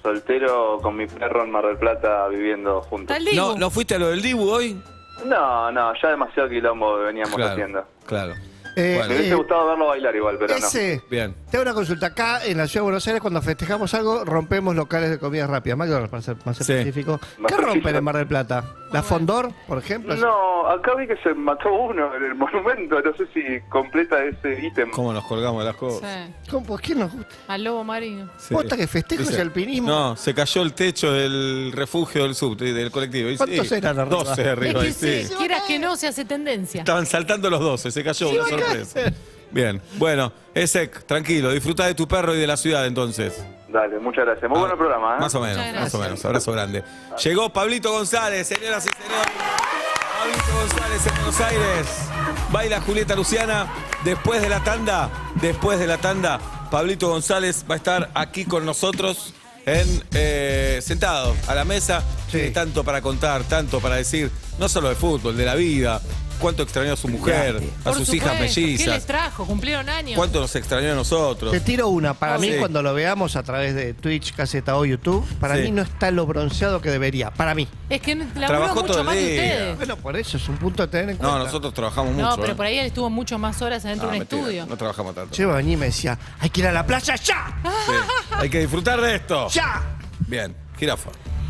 Soltero con mi perro en Mar del Plata viviendo juntos. ¿No fuiste a lo del Dibu hoy? No, ya demasiado quilombo veníamos haciendo. Claro. Me hubiese gustado verlo bailar igual, pero Ese. no. Bien. Te hago una consulta. Acá en la Ciudad de Buenos Aires, cuando festejamos algo, rompemos locales de comida rápida. McDonald's, para ser más específico. Más ¿Qué rompen preciso. en Mar del Plata? ¿La Fondor, por ejemplo? No, acá vi que se mató uno en el monumento, no sé si completa ese ítem. ¿Cómo nos colgamos de las cosas? Sí. ¿Cómo? ¿Por qué nos gusta? Al lobo marino. Sí. Posta que festejos Dice, y alpinismo. No, se cayó el techo del refugio del subte, del colectivo. Y ¿Cuántos eran arriba? 12 arriba. Es que y sí. si quieras que no, se hace tendencia. Estaban saltando los 12, se cayó, Sí, una va a sorpresa. caer. Bien, bueno, Ezek, tranquilo, disfruta de tu perro y de la ciudad entonces. Dale, muchas gracias. Muy buen programa, ¿eh? Más o menos, Muchas más o gracias. menos. Abrazo grande. Llegó Pablito González, señoras y señores. Pablito González en Buenos Aires. Baila Julieta Luciana. Después de la tanda, Pablito González va a estar aquí con nosotros sentados a la mesa. Tiene tanto para contar, tanto para decir, no solo de fútbol, de la vida. Cuánto extrañó a su mujer, a sus hijas mellizas. ¿Qué les trajo? ¿Cumplieron años? Cuánto nos extrañó a nosotros. Te tiro una. Para mí, Sí. cuando lo veamos a través de Twitch, Caseta o YouTube, para Sí. mí no está lo bronceado que debería. Para mí. Es que laburó Trabajó todo mucho el más que día. ustedes. Bueno, por eso es un punto a tener en cuenta. No, nosotros trabajamos mucho. No, pero por ahí él estuvo mucho más horas adentro de un mentira, estudio. No trabajamos tanto. Che, venía y me decía, hay que ir a la playa ya. Sí. Hay que disfrutar de esto. ¡Ya! Bien, jirafa.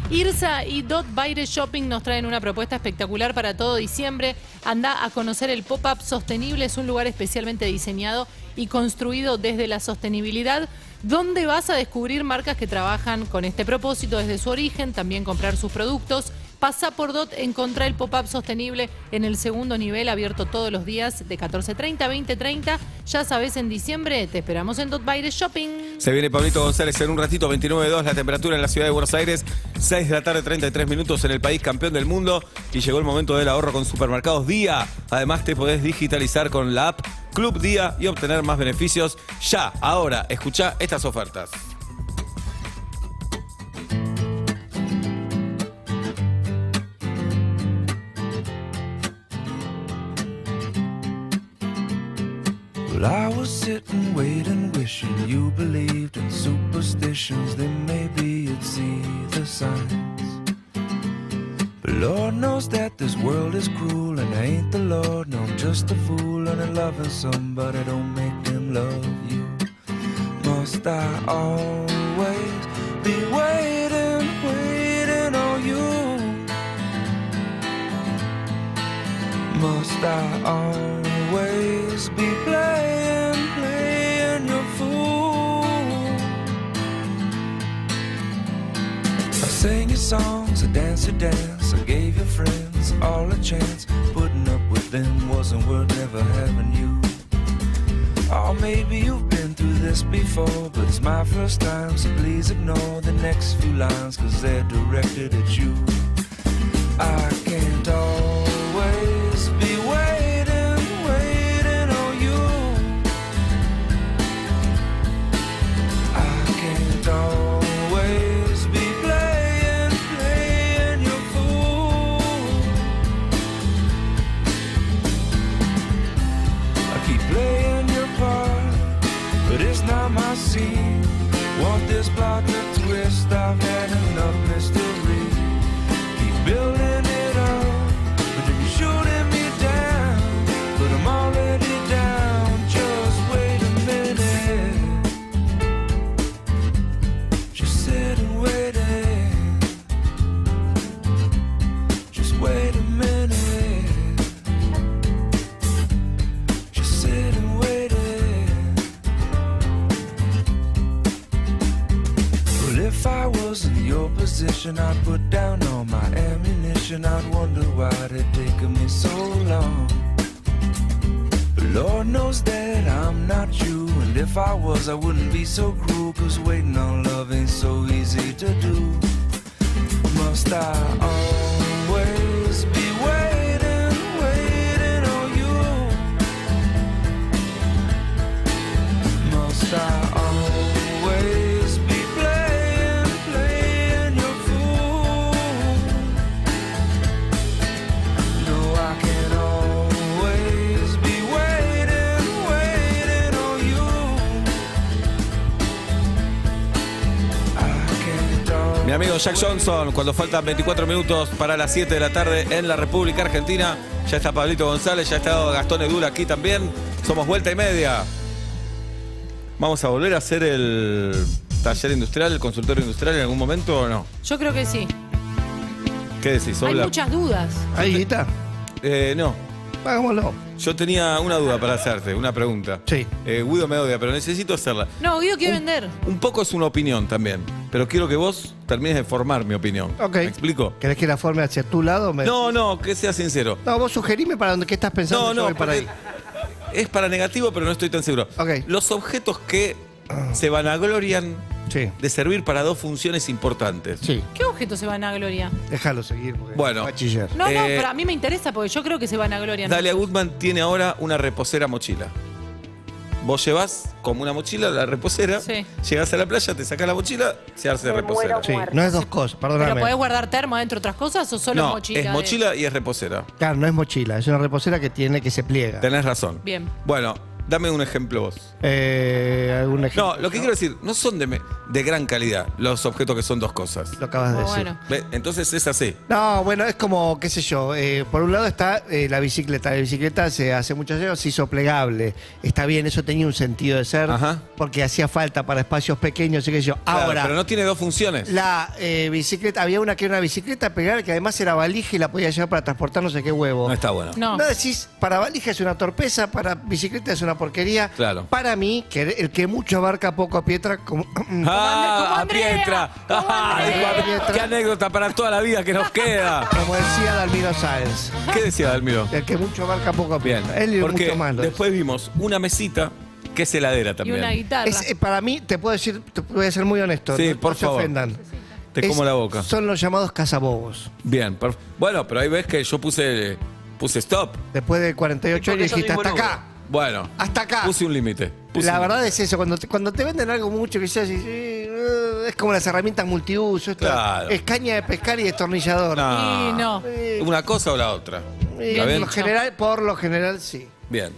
Irsa y Dot Baire Shopping nos traen una propuesta espectacular para todo diciembre. Anda a conocer el Pop-Up Sostenible. Es un lugar especialmente diseñado y construido desde la sostenibilidad, donde vas a descubrir marcas que trabajan con este propósito desde su origen, también comprar sus productos. Pasa por Dot, encontrá el Pop-Up Sostenible en el segundo nivel, abierto todos los días de 14:30 a 20:30. Ya sabes, en diciembre te esperamos en Dot Baire Shopping. Se viene Pablito González en un ratito, 29.2 la temperatura en la ciudad de Buenos Aires, 6 de la tarde, 33 minutos en el país campeón del mundo. Y llegó el momento del ahorro con Supermercados Día. Además te podés digitalizar con la app Club Día y obtener más beneficios. Ya, ahora, escuchá estas ofertas. Well, I was sitting, waiting, wishing you believed in superstitions. Then maybe you'd see the signs. But Lord knows that this world is cruel, and I ain't the Lord. No, I'm just a fool, and I'm loving somebody don't make them love you. Must I always be waiting, waiting on you? Must I always be playing, playing your fool? I sang your songs, I danced your dance, I gave your friends all a chance. Putting up with them wasn't worth never having you. Oh, maybe you've been through this before, but it's my first time, so please ignore the next few lines, 'cause they're directed at you. I can't always be waiting, waiting on you. I can't always be playing, playing your fool. I keep playing your part, but it's not my scene. Want this plot to twist, I've had enough mystery. Keep building it up, but then you're shooting me down. But I'm already down, just wait a minute. Just sit and wait it. Just wait a minute. Just sit and wait it. Well, if I was in your position, I'd put down all my ammunition. I'd wonder why it taken me so long. But Lord knows that I'm not you, and if I was, I wouldn't be so cruel, 'cause waiting on love ain't so easy to do. Must I always be waiting, waiting on you? Must I always be playing, playing your fool? No, I can't always be waiting, waiting on you. I can't Mi amigo Jack Johnson, cuando faltan 24 minutos para las 7 de la tarde en la República Argentina. Ya está Pablito González, ya está Gastón Edula aquí también. Somos vuelta y media. ¿Vamos a volver a hacer el taller industrial, el consultorio industrial en algún momento o no? Yo creo que sí. ¿Qué decís? Hay Obla? muchas dudas. ¿Hay guita? No. Hagámoslo. Yo tenía una duda para hacerte, una pregunta. Sí. Guido me odia, pero necesito hacerla. No, Guido quiere vender. Un poco es una opinión también, pero quiero que vos termines de formar mi opinión. Ok. ¿Me explico? ¿Querés que la forme hacia tu lado? No, que sea sincero. No, vos sugerime para dónde, qué estás pensando. yo voy para ahí. Es para negativo, pero no estoy tan seguro. Los objetos que se vanaglorian de servir para dos funciones importantes. Sí. ¿Qué objeto se van a gloria? Déjalo seguir. Porque Bueno. bachiller. No, pero a mí me interesa porque yo creo que se van a gloria. Dalia Goodman tiene ahora una reposera mochila. Vos llevás como una mochila la reposera, Sí. llegás a la playa, te sacás la mochila, se hace reposera. Sí, no es dos cosas, perdóname. ¿Pero podés guardar termo entre otras cosas o solo No, mochila? es mochila y es reposera. Claro, no es mochila, es una reposera que se pliega. Tenés razón. Bien. Bueno, dame un ejemplo vos. ¿Algún ejemplo? No, lo que quiero decir, no son de gran calidad los objetos que son dos cosas. Lo acabas de decir. ¿Ve? Entonces es así. No, bueno, es como, qué sé yo, por un lado está la bicicleta. La bicicleta hace muchos años se hizo plegable. Está bien, eso tenía un sentido de ser, porque hacía falta para espacios pequeños y qué sé yo. Claro, Ahora, pero no tiene dos funciones. la bicicleta, había una que era una bicicleta plegable que además era valija y la podía llevar para transportar no sé qué huevo. No está bueno. No. No decís, para valija es una torpeza, para bicicleta es una porquería. Claro. Para mí, que el que mucho abarca poco a Pietra, como, ¡Ah, a Pietra! ¡Ah, Pietra. ¡Qué anécdota para toda la vida que nos queda! como decía Dalmiro Sáenz. ¿Qué decía Dalmiro? El que mucho abarca poco a Bien, Pietra. Él y porque mucho más. lo después vimos una mesita que es heladera Y también. una guitarra. para mí, te puedo decir, te voy a ser muy honesto. Sí, no, por no se favor. ofendan. Te como la boca. Son los llamados cazabobos. Bien, bueno, pero ahí ves que yo puse stop. Después de 48 años dijiste hasta acá. Bueno, Hasta acá. puse un límite. La verdad es eso, cuando te venden algo mucho que seas es como las herramientas multiuso, esto Claro. es caña de pescar y destornillador. No. Y no. Una cosa o la otra. ¿Está bien? Por lo general, sí. Bien.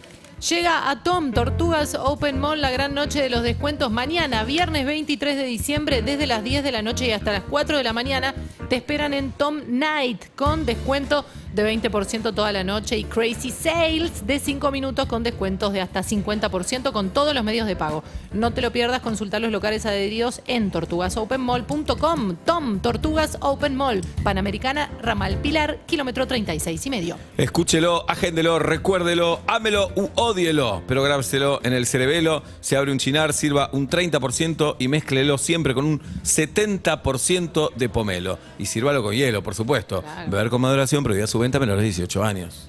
Llega a Tom Tortugas Open Mall la gran noche de los descuentos mañana, viernes 23 de diciembre, desde las 10 de la noche y hasta las 4 de la mañana. Te esperan en Tom Night con descuento de 20% toda la noche y Crazy Sales de 5 minutos con descuentos de hasta 50% con todos los medios de pago. No te lo pierdas, consultar los locales adheridos en tortugasopenmall.com. Tom Tortugas Open Mall, Panamericana, Ramal Pilar, kilómetro 36,5. Escúchelo, agéndelo, recuérdelo, ámelo u ódielo, pero grábselo en el cerebelo. Se abre un chinar, sirva un 30% y mézclelo siempre con un 70% de pomelo. Y sírvalo con hielo, por supuesto. Claro. Beber con moderación, prohibida su venta a menores de 18 años.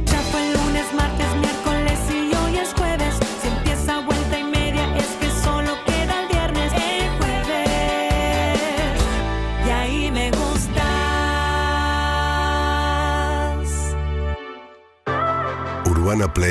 Ya fue lunes, martes, miércoles y hoy es jueves. Si empieza vuelta y media es que solo queda el viernes. El jueves, y ahí me gustas. Urbana Play